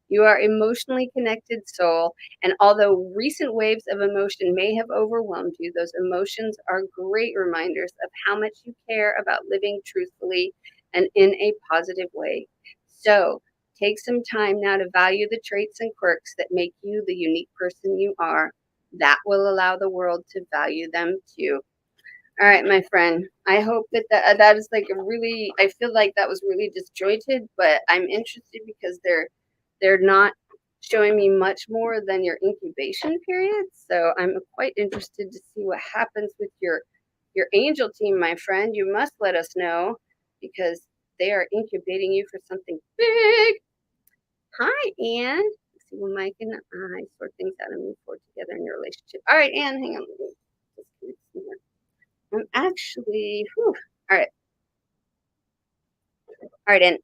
You are emotionally connected soul, and although recent waves of emotion may have overwhelmed you, those emotions are great reminders of how much you care about living truthfully and in a positive way. So, take some time now to value the traits and quirks that make you the unique person you are. That will allow the world to value them too. All right, my friend. I hope that is like a really. I feel like that was really disjointed, but I'm interested because they're not showing me much more than your incubation period. So I'm quite interested to see what happens with your angel team, my friend. You must let us know because they are incubating you for something big. Hi, Anne. Let's see when Mike and I sort things out and move forward together in your relationship. All right, Anne, hang on. I'm actually, whew. All right. All right, Anne.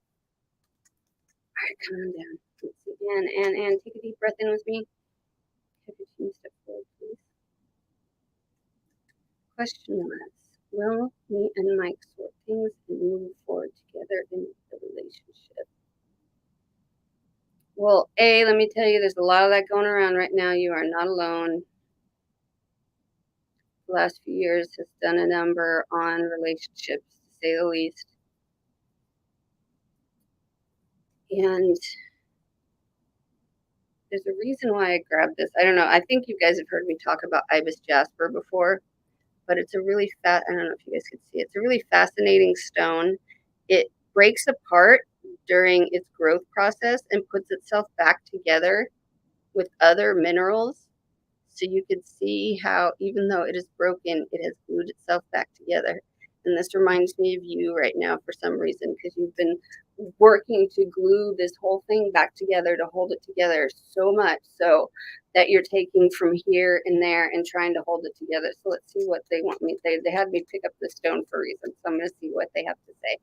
All right, come on down. Let's see, Anne, take a deep breath in with me. Take a few steps forward, please. Question was, Will me and Mike sort things and move forward together in the relationship? Well, let me tell you, there's a lot of that going around right now. You are not alone. The last few years has done a number on relationships, to say the least. And there's a reason why I grabbed this. I don't know. I think you guys have heard me talk about ibis jasper before, but it's a really I don't know if you guys can see it. It's a really fascinating stone. It breaks apart during its growth process and puts itself back together with other minerals. So you can see how, even though it is broken, it has glued itself back together. And this reminds me of you right now for some reason, because you've been working to glue this whole thing back together, to hold it together so much so that you're taking from here and there and trying to hold it together. So let's see what they want me. They had me pick up the stone for a reason. So I'm going to see what they have to say.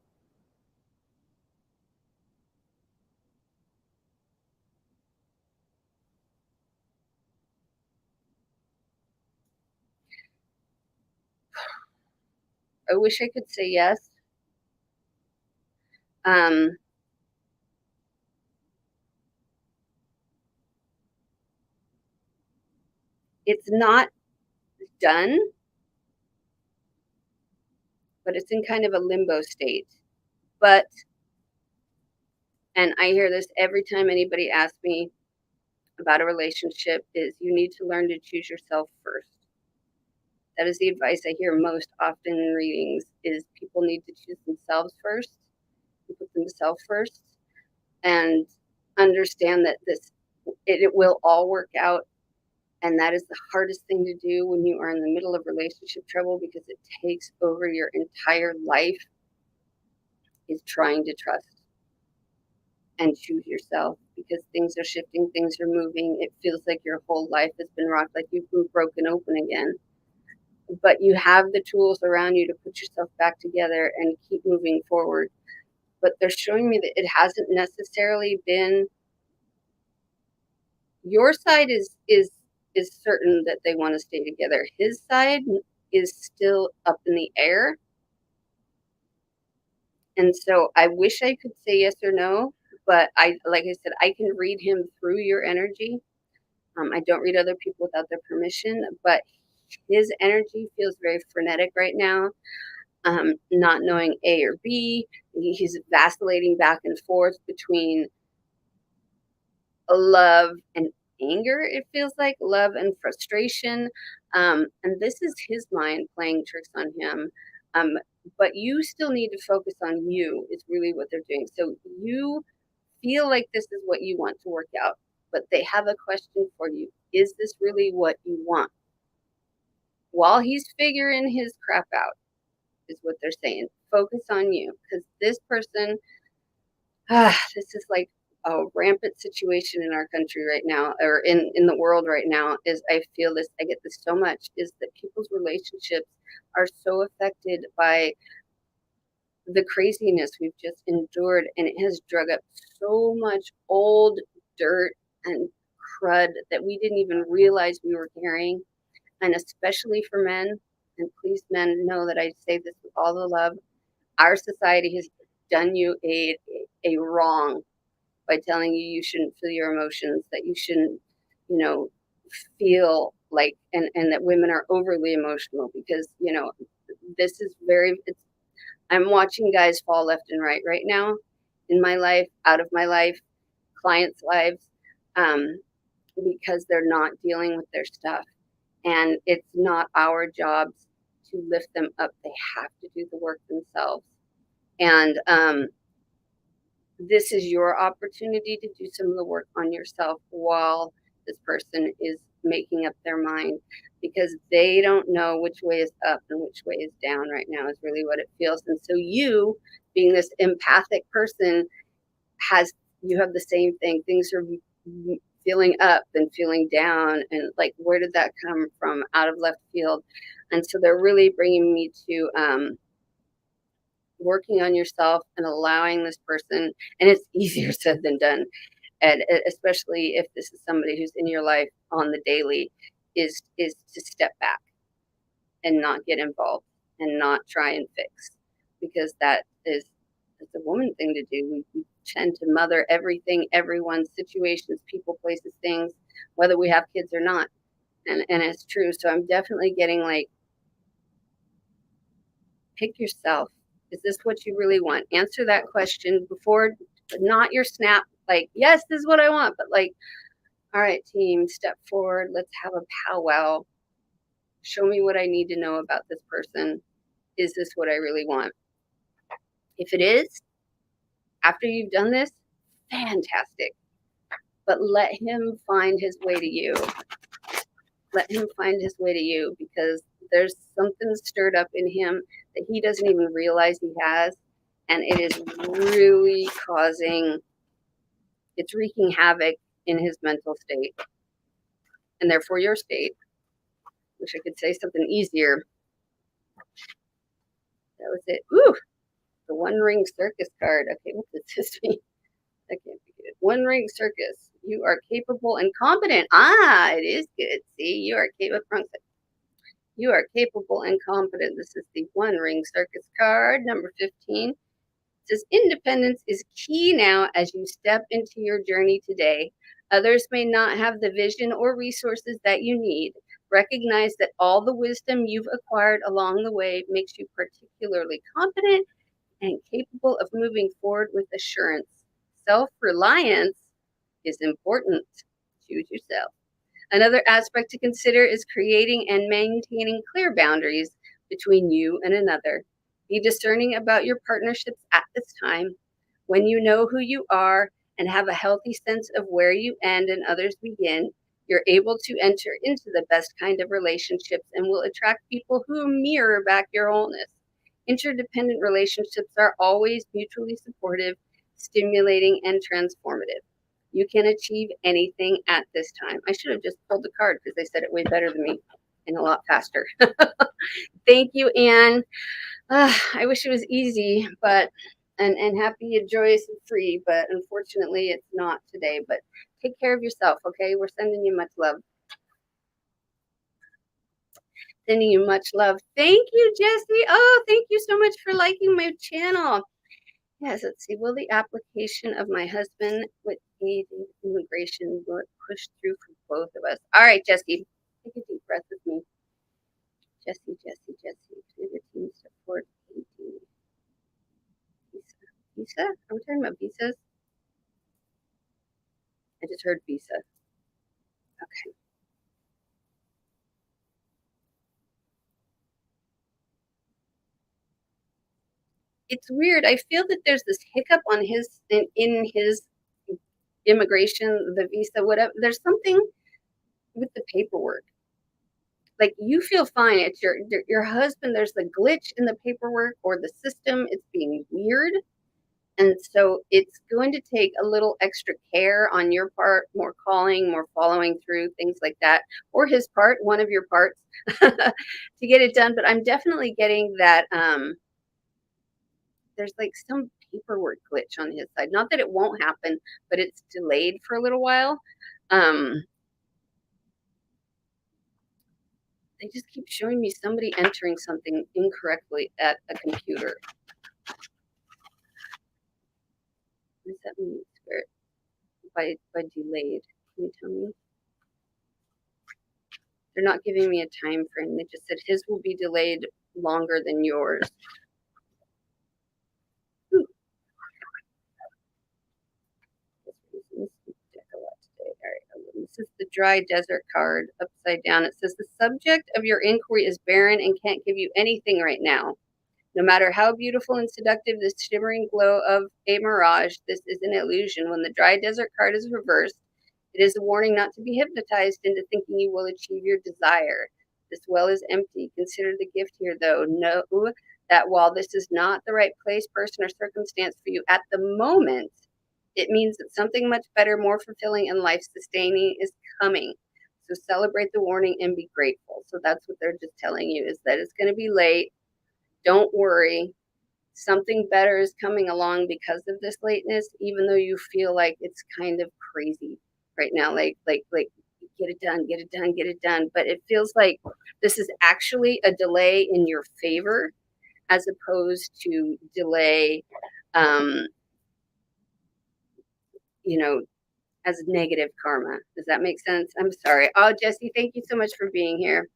I wish I could say yes. It's not done, but it's in kind of a limbo state. But, and I hear this every time anybody asks me about a relationship, is you need to learn to choose yourself first. That is the advice I hear most often in readings, is people need to choose themselves first, and put themselves first, and understand that it will all work out. And that is the hardest thing to do when you are in the middle of relationship trouble, because it takes over your entire life, is trying to trust and choose yourself, because things are shifting, things are moving. It feels like your whole life has been rocked, like you've been broken open again. But you have the tools around you to put yourself back together and keep moving forward. But they're showing me that it hasn't necessarily been your side is certain that they want to stay together. His side is still up in the air. And so I wish I could say yes or no, but like I said, I can read him through your energy. I don't read other people without their permission, but his energy feels very frenetic right now, not knowing A or B. He's vacillating back and forth between love and anger. It feels like love and frustration. And this is his mind playing tricks on him. Um, but you still need to focus on you, is really what they're doing. So you feel like this is what you want to work out, but they have a question for you. Is this really what you want? While he's figuring his crap out, is what they're saying. Focus on you, because this person, this is like a rampant situation in our country right now, or in the world right now. Is I feel this, I get this so much, is that people's relationships are so affected by the craziness we've just endured, and it has drug up so much old dirt and crud that we didn't even realize we were carrying. And especially for men, and please men know that I say this with all the love, our society has done you a wrong by telling you you shouldn't feel your emotions, that you shouldn't, you know, feel like, and that women are overly emotional, because, this is I'm watching guys fall left and right now, in my life, out of my life, clients' lives, um, because they're not dealing with their stuff. And it's not our jobs to lift them up. They have to do the work themselves. And this is your opportunity to do some of the work on yourself while this person is making up their mind, because they don't know which way is up and which way is down right now, is really what it feels. And so you, being this empathic person, you have the same thing. Things are feeling up and feeling down, and like, where did that come from, out of left field? And so they're really bringing me to working on yourself and allowing this person, and it's easier said than done, and especially if this is somebody who's in your life on the daily, is to step back and not get involved, and not try and fix, because that is, it's a woman thing to do. We tend to mother everything, everyone, situations, people, places, things, whether we have kids or not. And it's true. So I'm definitely getting like, pick yourself. Is this what you really want? Answer that question before, not your snap, like, yes, this is what I want, but like, all right, team, step forward. Let's have a powwow. Show me what I need to know about this person. Is this what I really want? If it is, after you've done this, fantastic. But let him find his way to you. Let him find his way to you, because there's something stirred up in him that he doesn't even realize he has. And it is really it's wreaking havoc in his mental state, and therefore your state. Wish I could say something easier. That was it. Ooh, the One Ring Circus card. Okay, what does this mean? I can't be good. One Ring Circus. You are capable and competent. Ah, it is good. See, you are capable. You are capable and competent. This is the One Ring Circus card, number 15. It says independence is key now as you step into your journey today. Others may not have the vision or resources that you need. Recognize that all the wisdom you've acquired along the way makes you particularly competent and capable of moving forward with assurance. Self-reliance is important. Choose yourself. Another aspect to consider is creating and maintaining clear boundaries between you and another. Be discerning about your partnerships at this time. When you know who you are and have a healthy sense of where you end and others begin, you're able to enter into the best kind of relationships and will attract people who mirror back your wholeness. Interdependent relationships are always mutually supportive, stimulating, and transformative. You can achieve anything at this time. I should have just pulled the card because they said it way better than me and a lot faster. Thank you, Anne. I wish it was easy, but and happy and joyous and free, but unfortunately it's not today. But take care of yourself, okay? We're sending you much love. Sending you much love. Thank you, Jessie. Oh, thank you so much for liking my channel. Yes, let's see. Will the application of my husband with immigration will it push through for both of us? All right, Jessie, take a deep breath with me. Jessie. The team support visa. Are we talking about visas? I just heard visa. Okay. It's weird. I feel that there's this hiccup on in his immigration, the visa, whatever. There's something with the paperwork. Like, you feel fine. It's your husband. There's a glitch in the paperwork or the system. It's being weird. And so it's going to take a little extra care on your part, more calling, more following through, things like that, or his part, one of your parts, to get it done. But I'm definitely getting that there's like some paperwork glitch on his side. Not that it won't happen, but it's delayed for a little while. They just keep showing me somebody entering something incorrectly at a computer. What does that mean, Spirit? By delayed, can you tell me? They're not giving me a time frame. They just said his will be delayed longer than yours. Ooh. This is the dry desert card upside down. It says the subject of your inquiry is barren and can't give you anything right now. No matter how beautiful and seductive this shimmering glow of a mirage, this is an illusion. When the dry desert card is reversed, it is a warning not to be hypnotized into thinking you will achieve your desire. This well is empty. Consider the gift here, though. Know that while this is not the right place, person, or circumstance for you at the moment, it means that something much better, more fulfilling, and life-sustaining is coming. So celebrate the warning and be grateful. So that's what they're just telling you, is that it's going to be late. Don't worry. Something better is coming along because of this lateness, even though you feel like it's kind of crazy right now. Like get it done, get it done, get it done. But it feels like this is actually a delay in your favor as opposed to delay, um, you know, as negative karma. Does that make sense? I'm sorry. Oh, Jessie, thank you so much for being here.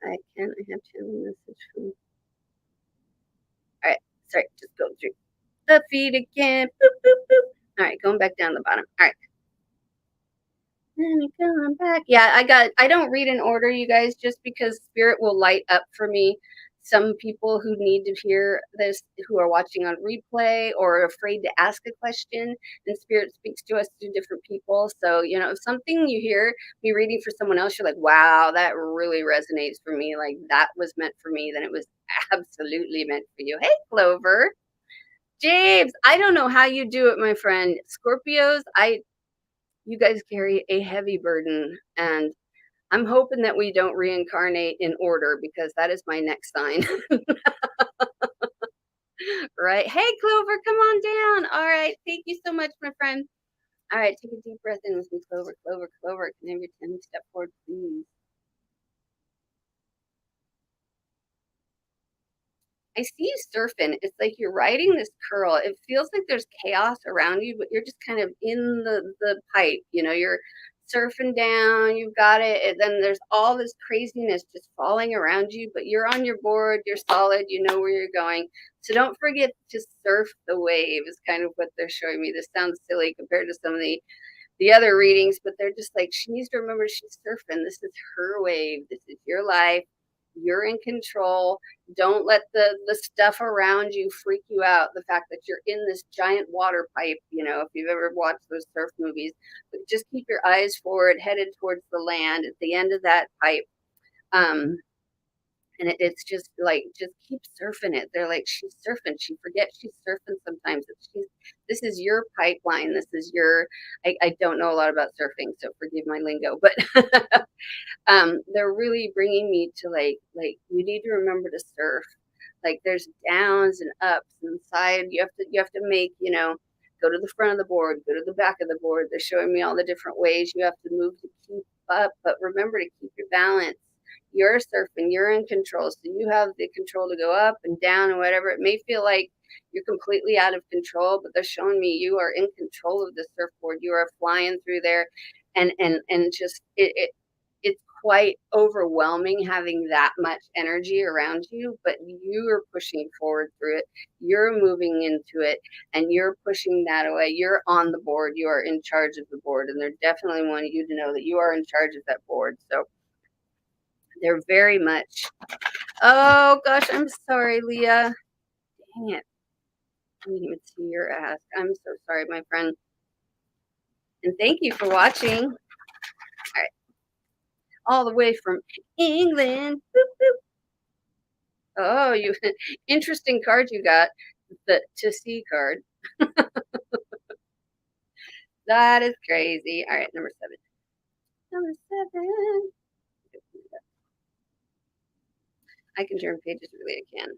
I have channel message from. All right, sorry, just go through the feed again. Boop, boop, boop. All right, going back down the bottom. All right. Going back. Yeah, I don't read in order, you guys, just because spirit will light up for me some people who need to hear this, who are watching on replay or are afraid to ask a question, and spirit speaks to us through different people. So, if something you hear me reading for someone else, you're like, wow, that really resonates for me. Like that was meant for me, then it was absolutely meant for you. Hey, Clover. James, I don't know how you do it, my friend. Scorpios, you guys carry a heavy burden, and I'm hoping that we don't reincarnate in order because that is my next sign. Right? Hey, Clover, come on down. All right. Thank you so much, my friend. All right. Take a deep breath in with me, Clover, Clover, Clover. Can I have your 10 step forward, please? I see you surfing. It's like you're riding this curl. It feels like there's chaos around you, but you're just kind of in the pipe. You're surfing down. You've got it, and then there's all this craziness just falling around you. But you're on your board. You're solid. You know where you're going. So don't forget to surf the wave. Is kind of what they're showing me. This sounds silly compared to some of the other readings, but they're just like, she needs to remember she's surfing. This is her wave. This is your life. You're in control. Don't let the stuff around you freak you out. The fact that you're in this giant water pipe, if you've ever watched those surf movies, but just keep your eyes forward, headed towards the land at the end of that pipe. And it's just like, just keep surfing it. They're like, she's surfing. She forgets she's surfing sometimes. This is your pipeline. This is your, I don't know a lot about surfing, so forgive my lingo, but they're really bringing me to like you need to remember to surf. Like there's downs and ups and sides. You have to make, go to the front of the board, go to the back of the board. They're showing me all the different ways you have to move to keep up, but remember to keep your balance. You're surfing, you're in control, so you have the control to go up and down and whatever. It may feel like you're completely out of control, but they're showing me you are in control of the surfboard. You are flying through there, and just it's quite overwhelming having that much energy around you, but you are pushing forward through it. You're moving into it, and you're pushing that away. You're on the board. You are in charge of the board, and they're definitely wanting you to know that you are in charge of that board. So they're very much. Oh gosh, I'm sorry, Leah. Dang it. I didn't even see your ask. I'm so sorry, my friend. And thank you for watching. All right. All the way from England. Boop, boop. Oh, you interesting card you got. The to see card. That is crazy. All right, number 7. Number 7. I can turn pages, really, I can.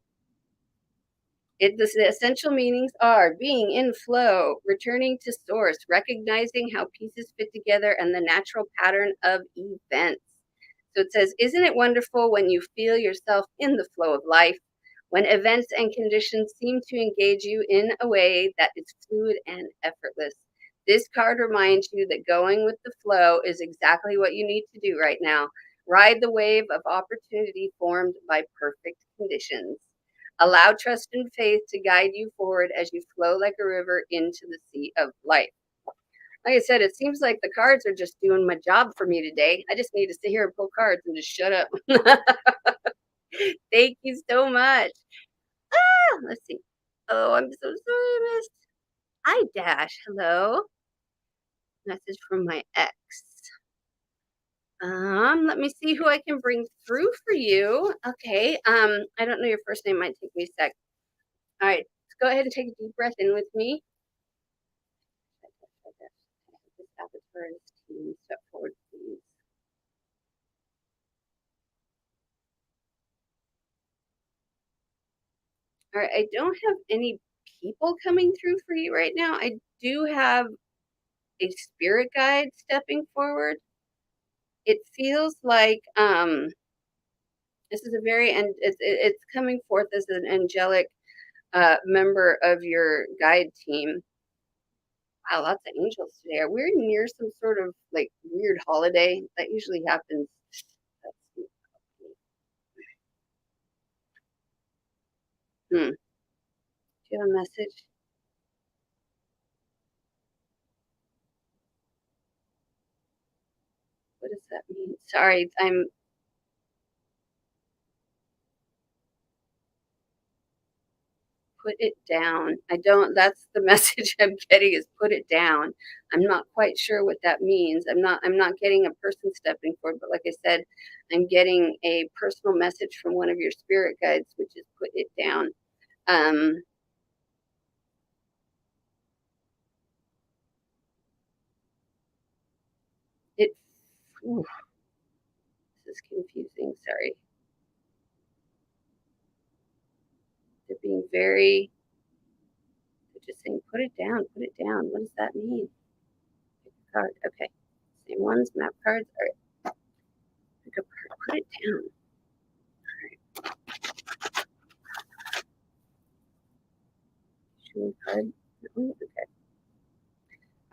The essential meanings are being in flow, returning to source, recognizing how pieces fit together, and the natural pattern of events. So it says, isn't it wonderful when you feel yourself in the flow of life, when events and conditions seem to engage you in a way that is fluid and effortless? This card reminds you that going with the flow is exactly what you need to do right now. Ride the wave of opportunity formed by perfect conditions. Allow trust and faith to guide you forward as you flow like a river into the sea of life. Like I said, it seems like the cards are just doing my job for me today. I just need to sit here and pull cards and just shut up. Thank you so much. Let's see. Oh, I'm so sorry, Miss. Hi, Dash. Hello. Message from my ex. Let me see who I can bring through for you. Okay. I don't know your first name. Might take me a sec. All right. Let's go ahead and take a deep breath in with me. This avatar is team. Step forward, please. All right. I don't have any people coming through for you right now. I do have a spirit guide stepping forward. It feels like this is a very and it's coming forth as an angelic member of your guide team. Wow, lots of angels today. Are we near some sort of like weird holiday? That usually happens. Let's see. Hmm. Do you have a message? What does that mean? Sorry, I'm put it down. I don't that's the message I'm getting is put it down. I'm not quite sure what that means. I'm not getting a person stepping forward, but like I said, I'm getting a personal message from one of your spirit guides, which is put it down. Um it ooh, this is confusing. Sorry. They're being very they're just saying put it down, put it down. What does that mean? Pick a card. Okay. Same ones, map cards. All right. Pick a card, put it down. Choose a card. Okay.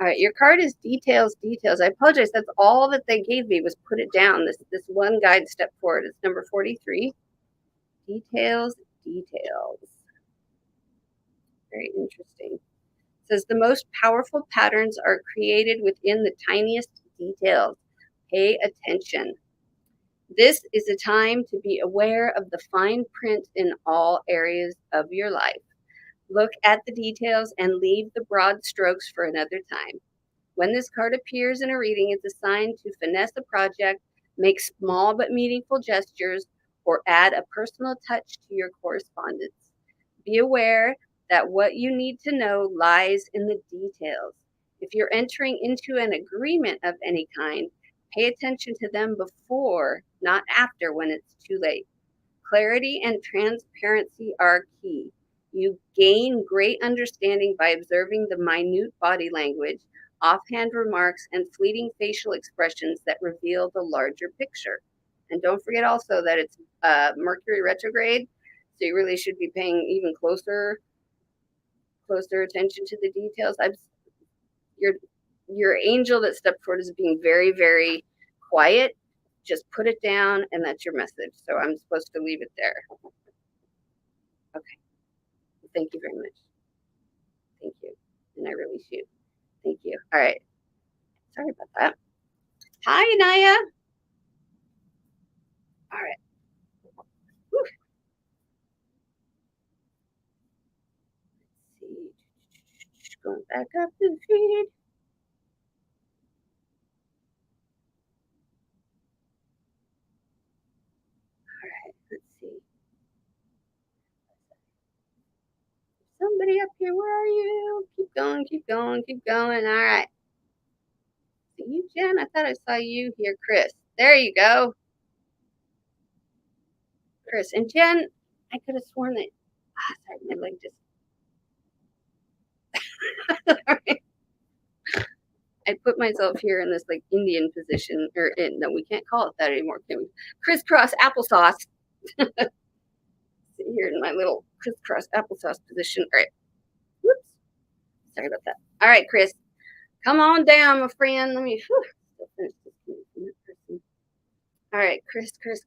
All right, your card is details, details. I apologize. That's all that they gave me was put it down. This one guide step forward. It's number 43. Details, details. Very interesting. It says the most powerful patterns are created within the tiniest details. Pay attention. This is a time to be aware of the fine print in all areas of your life. Look at the details and leave the broad strokes for another time. When this card appears in a reading, it's a sign to finesse a project, make small but meaningful gestures, or add a personal touch to your correspondence. Be aware that what you need to know lies in the details. If you're entering into an agreement of any kind, pay attention to them before, not after, when it's too late. Clarity and transparency are key. You gain great understanding by observing the minute body language, offhand remarks, and fleeting facial expressions that reveal the larger picture. And don't forget also that it's Mercury retrograde, so you really should be paying even closer attention to the details. Your your angel that stepped forward is being very, very quiet. Just put it down, and that's your message. So I'm supposed to leave it there. Okay. Thank you very much. Thank you. And I release you. Thank you. All right. Sorry about that. Hi, Naya. All right. Whew. Let's see. Going back up to the feed. All right. Let's see. Somebody up here. Where are you? Keep going. Keep going. Keep going. All right. See you, Jen. I thought I saw you here, Chris. There you go, Chris and Jen. I could have sworn that. Ah, sorry, my leg just. I put myself here in this like Indian position, or no, we can't call it that anymore, can we? Crisscross applesauce. Sit here in my little crisscross applesauce position. All right. Whoops. Sorry about that. All right, Chris. Come on down, my friend. Let me finish this. All right, Chris, can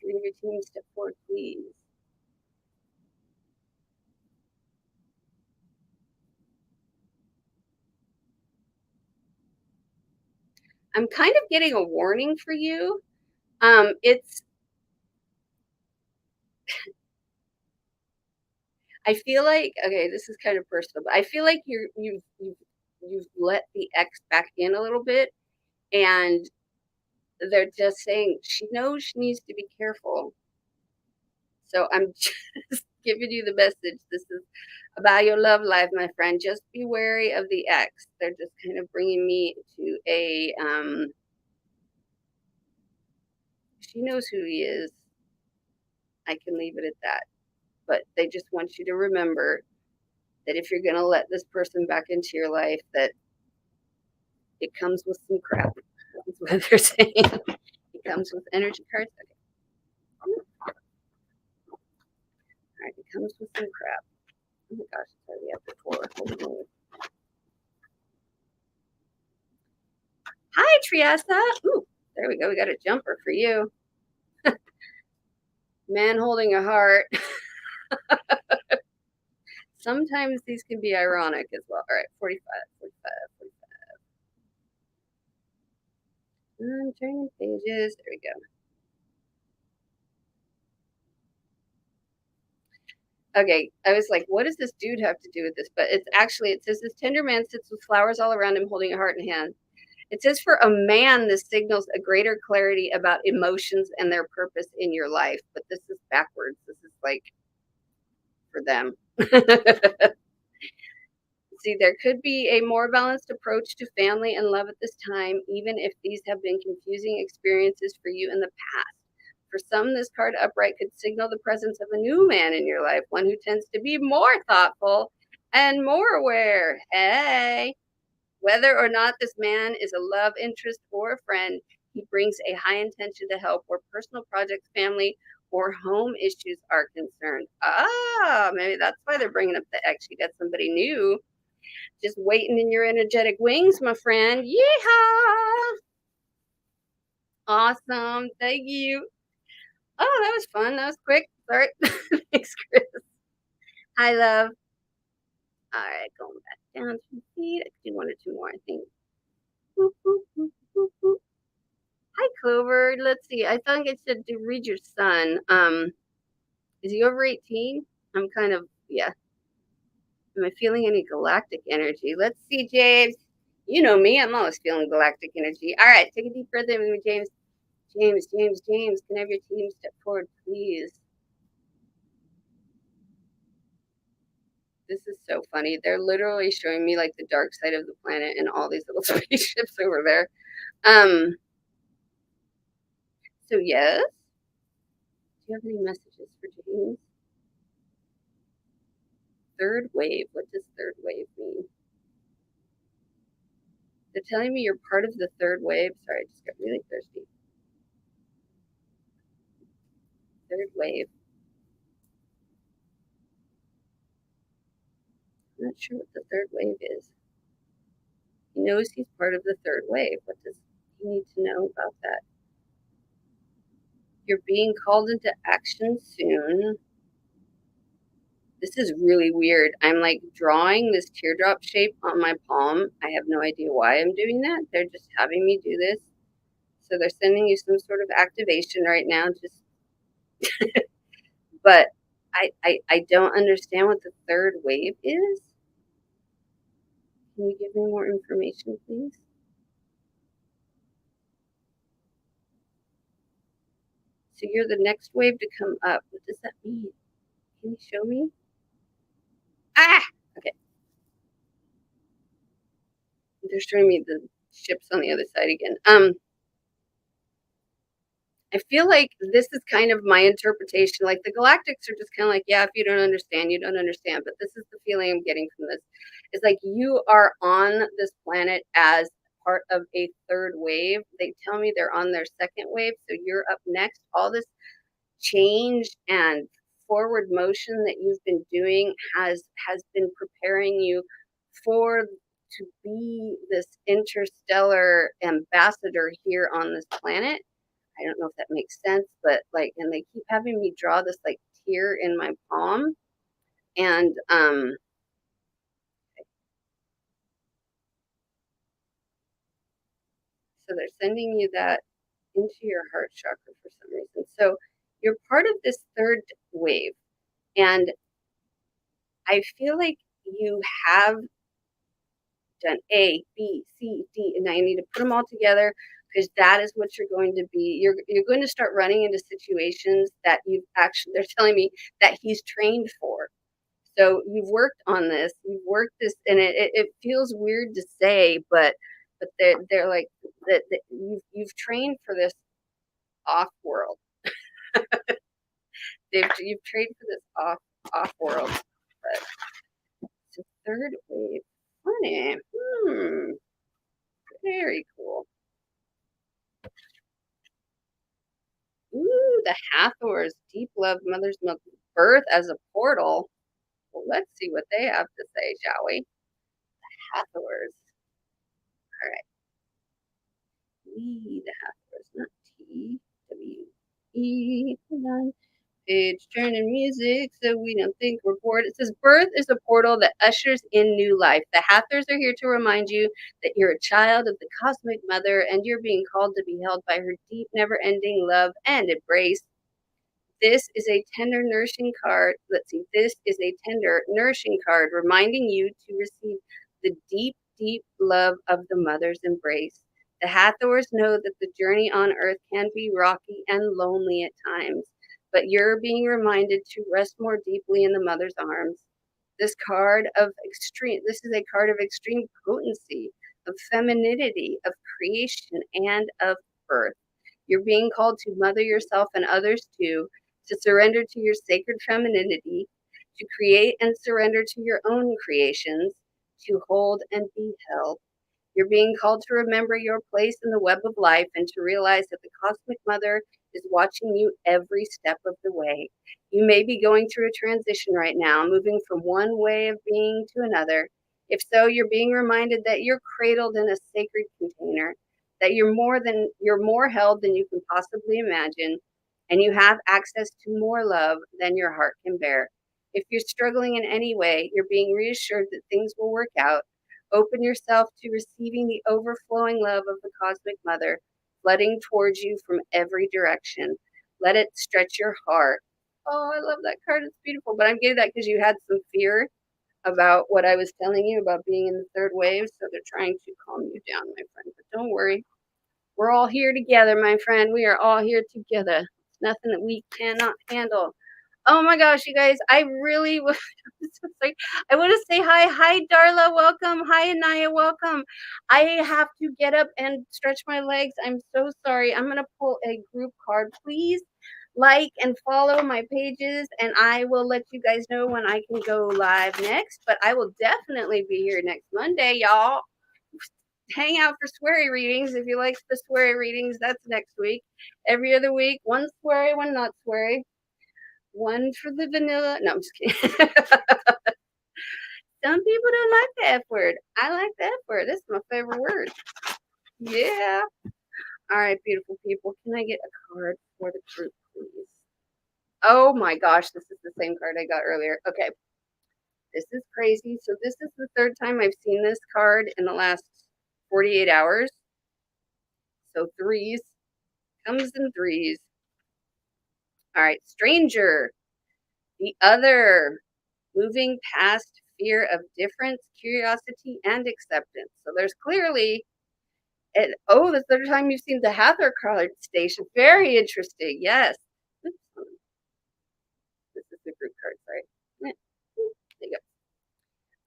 your team step forward, please? I'm kind of getting a warning for you. It's I feel like okay, this is kind of personal, but I feel like you've let the ex back in a little bit, and they're just saying she knows she needs to be careful. So I'm just giving you the message. This is about your love life, my friend. Just be wary of the ex. They're just kind of bringing me to a she knows who he is. I can leave it at that. But they just want you to remember that if you're going to let this person back into your life, that It comes with some crap. That's what they're saying. It comes with energy cards. Okay. All right, it comes with some crap. Oh my gosh, it's already up at 4. Hold on. Hi, Triessa. Ooh, there we go. We got a jumper for you. Man holding a heart. Sometimes these can be ironic as well. All right, 45, 45, 45. I'm turning pages. There we go. Okay, I was like, what does this dude have to do with this? But it's actually, it says this tender man sits with flowers all around him holding a heart in hand. It says for a man, this signals a greater clarity about emotions and their purpose in your life. But this is backwards. This is like for them. See, there could be a more balanced approach to family and love at this time, even if these have been confusing experiences for you in the past. For some, this card upright could signal the presence of a new man in your life, one who tends to be more thoughtful and more aware. Hey, whether or not this man is a love interest or a friend, he brings a high intention to help where personal projects, family, or home issues are concerned. Ah, maybe that's why they're bringing up the X. You got somebody new just waiting in your energetic wings, my friend. Yeehaw! Awesome. Thank you. Oh, that was fun. That was quick. Sorry. Thanks, Chris. Hi, love. All right, going back down 2 feet. I can do 1 or 2 more, I think. Boop, boop, boop, boop, boop. Hi, Clover. Let's see. I thought I said to read your son. Is he over 18? I'm kind of, yeah. Am I feeling any galactic energy? Let's see, James. You know me. I'm always feeling galactic energy. All right, take a deep breath in with me, James. James, can I have your team step forward, please? This is so funny. They're literally showing me like the dark side of the planet and all these little spaceships over there. So yes. Do you have any messages for James? Third wave. What does third wave mean? They're telling me you're part of the third wave. Sorry, I just got really thirsty. Third wave. I'm not sure what the third wave is. He knows he's part of the third wave. What does he need to know about that? You're being called into action soon. This is really weird. I'm like drawing this teardrop shape on my palm. I have no idea why I'm doing that. They're just having me do this. So they're sending you some sort of activation right now. Just, but I don't understand what the third wave is. Can you give me more information, please? So you're the next wave to come up. What does that mean? Can you show me? Ah! Okay. They're showing me the ships on the other side again. I feel like this is kind of my interpretation. Like the galactics are just kind of like, yeah, if you don't understand, you don't understand. But this is the feeling I'm getting from this. It's like you are on this planet as part of a third wave. They tell me they're on their second wave. So you're up next. All this change and forward motion that you've been doing has been preparing you for to be this interstellar ambassador here on this planet. I don't know if that makes sense, but like, and they keep having me draw this like tear in my palm. And so they're sending you that into your heart chakra for some reason. So you're part of this third wave. And I feel like you have done A, B, C, D, and now you need to put them all together because that is what you're going to be. You're going to start running into situations that you've actually, they're telling me that he's trained for. So you've worked on this, you've worked this, and it feels weird to say, but they're like that you've trained for this off world. You've trained for this off world, but it's a third wave. Funny. Very cool. Ooh, the Hathors, deep love, mother's milk, birth as a portal. Well, let's see what they have to say, shall we? Hathors. All right. We, the Hathors, not T, W, E, page turning music so we don't think we're bored. It says birth is a portal that ushers in new life. The Hathors are here to remind you that you're a child of the cosmic mother and you're being called to be held by her deep, never-ending love and embrace. This is a tender, nourishing card. Let's see. This is a tender, nourishing card reminding you to receive the deep, deep love of the mother's embrace. The Hathors know that the journey on earth can be rocky and lonely at times, but you're being reminded to rest more deeply in the mother's arms. This is a card of extreme potency, of femininity, of creation, and of birth. You're being called to mother yourself and others too, to surrender to your sacred femininity, to create and surrender to your own creations, to hold and be held. You're being called to remember your place in the web of life and to realize that the cosmic mother is watching you every step of the way. You may be going through a transition right now, moving from one way of being to another. If so, you're being reminded that you're cradled in a sacred container, that you're more held than you can possibly imagine, and you have access to more love than your heart can bear. If you're struggling in any way, you're being reassured that things will work out. Open yourself to receiving the overflowing love of the cosmic mother, flooding towards you from every direction. Let it stretch your heart. Oh, I love that card. It's beautiful. But I'm getting that because you had some fear about what I was telling you about being in the third wave. So they're trying to calm you down, my friend. But don't worry. We're all here together, my friend. We are all here together. It's nothing that we cannot handle. Oh my gosh, you guys, I really was like, I want to say hi. Hi, Darla, welcome. Hi, Anaya, welcome. I have to get up and stretch my legs. I'm so sorry. I'm going to pull a group card. Please like and follow my pages, and I will let you guys know when I can go live next. But I will definitely be here next Monday, y'all. Hang out for sweary readings. If you like the sweary readings, that's next week. Every other week, one sweary, one not sweary. One for the vanilla. No, I'm just kidding. Some people don't like the F word. I like the F word. That's my favorite word. Yeah. All right, beautiful people. Can I get a card for the group, please? Oh my gosh, this is the same card I got earlier. Okay. This is crazy. So this is the third time I've seen this card in the last 48 hours. So threes. Comes in threes. All right, stranger. The other. Moving past fear of difference, curiosity, and acceptance. So there's clearly, the third time you've seen the Hathor card, Stacia. Very interesting. Yes. Oops, this is the group card, sorry. There you go.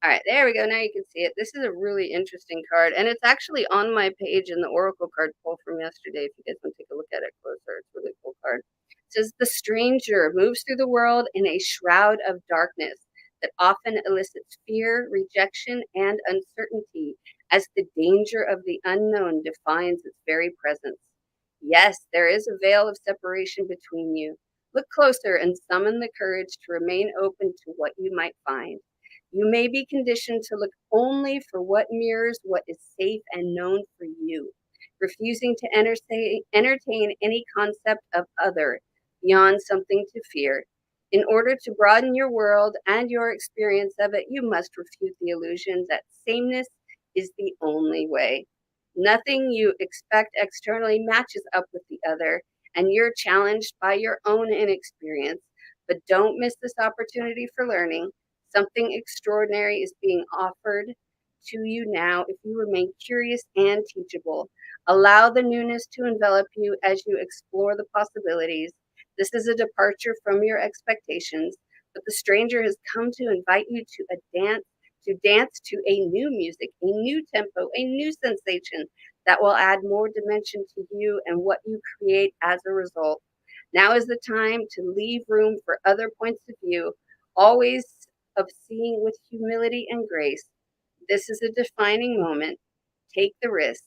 All right, there we go. Now you can see it. This is a really interesting card, and it's actually on my page in the Oracle card pull from yesterday. If you guys want to take a look at it closer, it's a really cool card. It says, the stranger moves through the world in a shroud of darkness that often elicits fear, rejection, and uncertainty as the danger of the unknown defines its very presence. Yes, there is a veil of separation between you. Look closer and summon the courage to remain open to what you might find. You may be conditioned to look only for what mirrors what is safe and known for you, refusing to entertain any concept of other beyond something to fear. In order to broaden your world and your experience of it, you must refute the illusion that sameness is the only way. Nothing you expect externally matches up with the other, and you're challenged by your own inexperience. But don't miss this opportunity for learning. Something extraordinary is being offered to you now if you remain curious and teachable. Allow the newness to envelop you as you explore the possibilities. This is a departure from your expectations, but the stranger has come to invite you to dance to a new music, a new tempo, a new sensation that will add more dimension to you and what you create as a result. Now is the time to leave room for other points of view, always of seeing with humility and grace. This is a defining moment. Take the risk.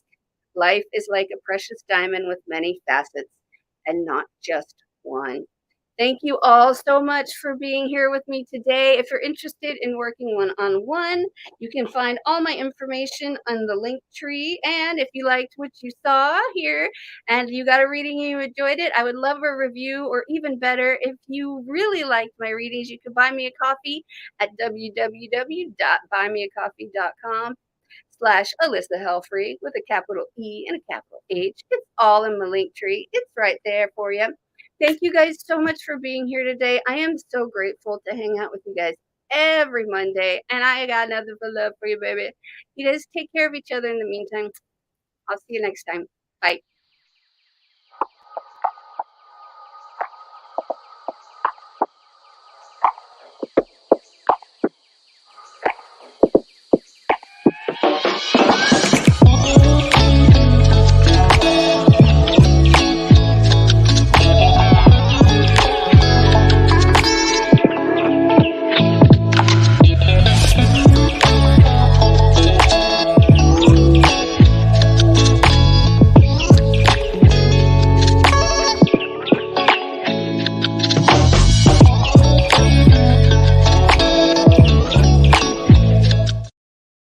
Life is like a precious diamond with many facets and not just one. Thank you all so much for being here with me today. If you're interested in working one-on-one, you can find all my information on the link tree. And if you liked what you saw here and you got a reading and you enjoyed it, I would love a review, or even better, if you really liked my readings, you could buy me a coffee at www.buymeacoffee.com/Elissa Helfrey with a capital E and a capital H. It's all in my link tree. It's right there for you. Thank you guys so much for being here today. I am so grateful to hang out with you guys every Monday, and I got nothing but love for you, baby. You guys take care of each other in the meantime. I'll see you next time. Bye.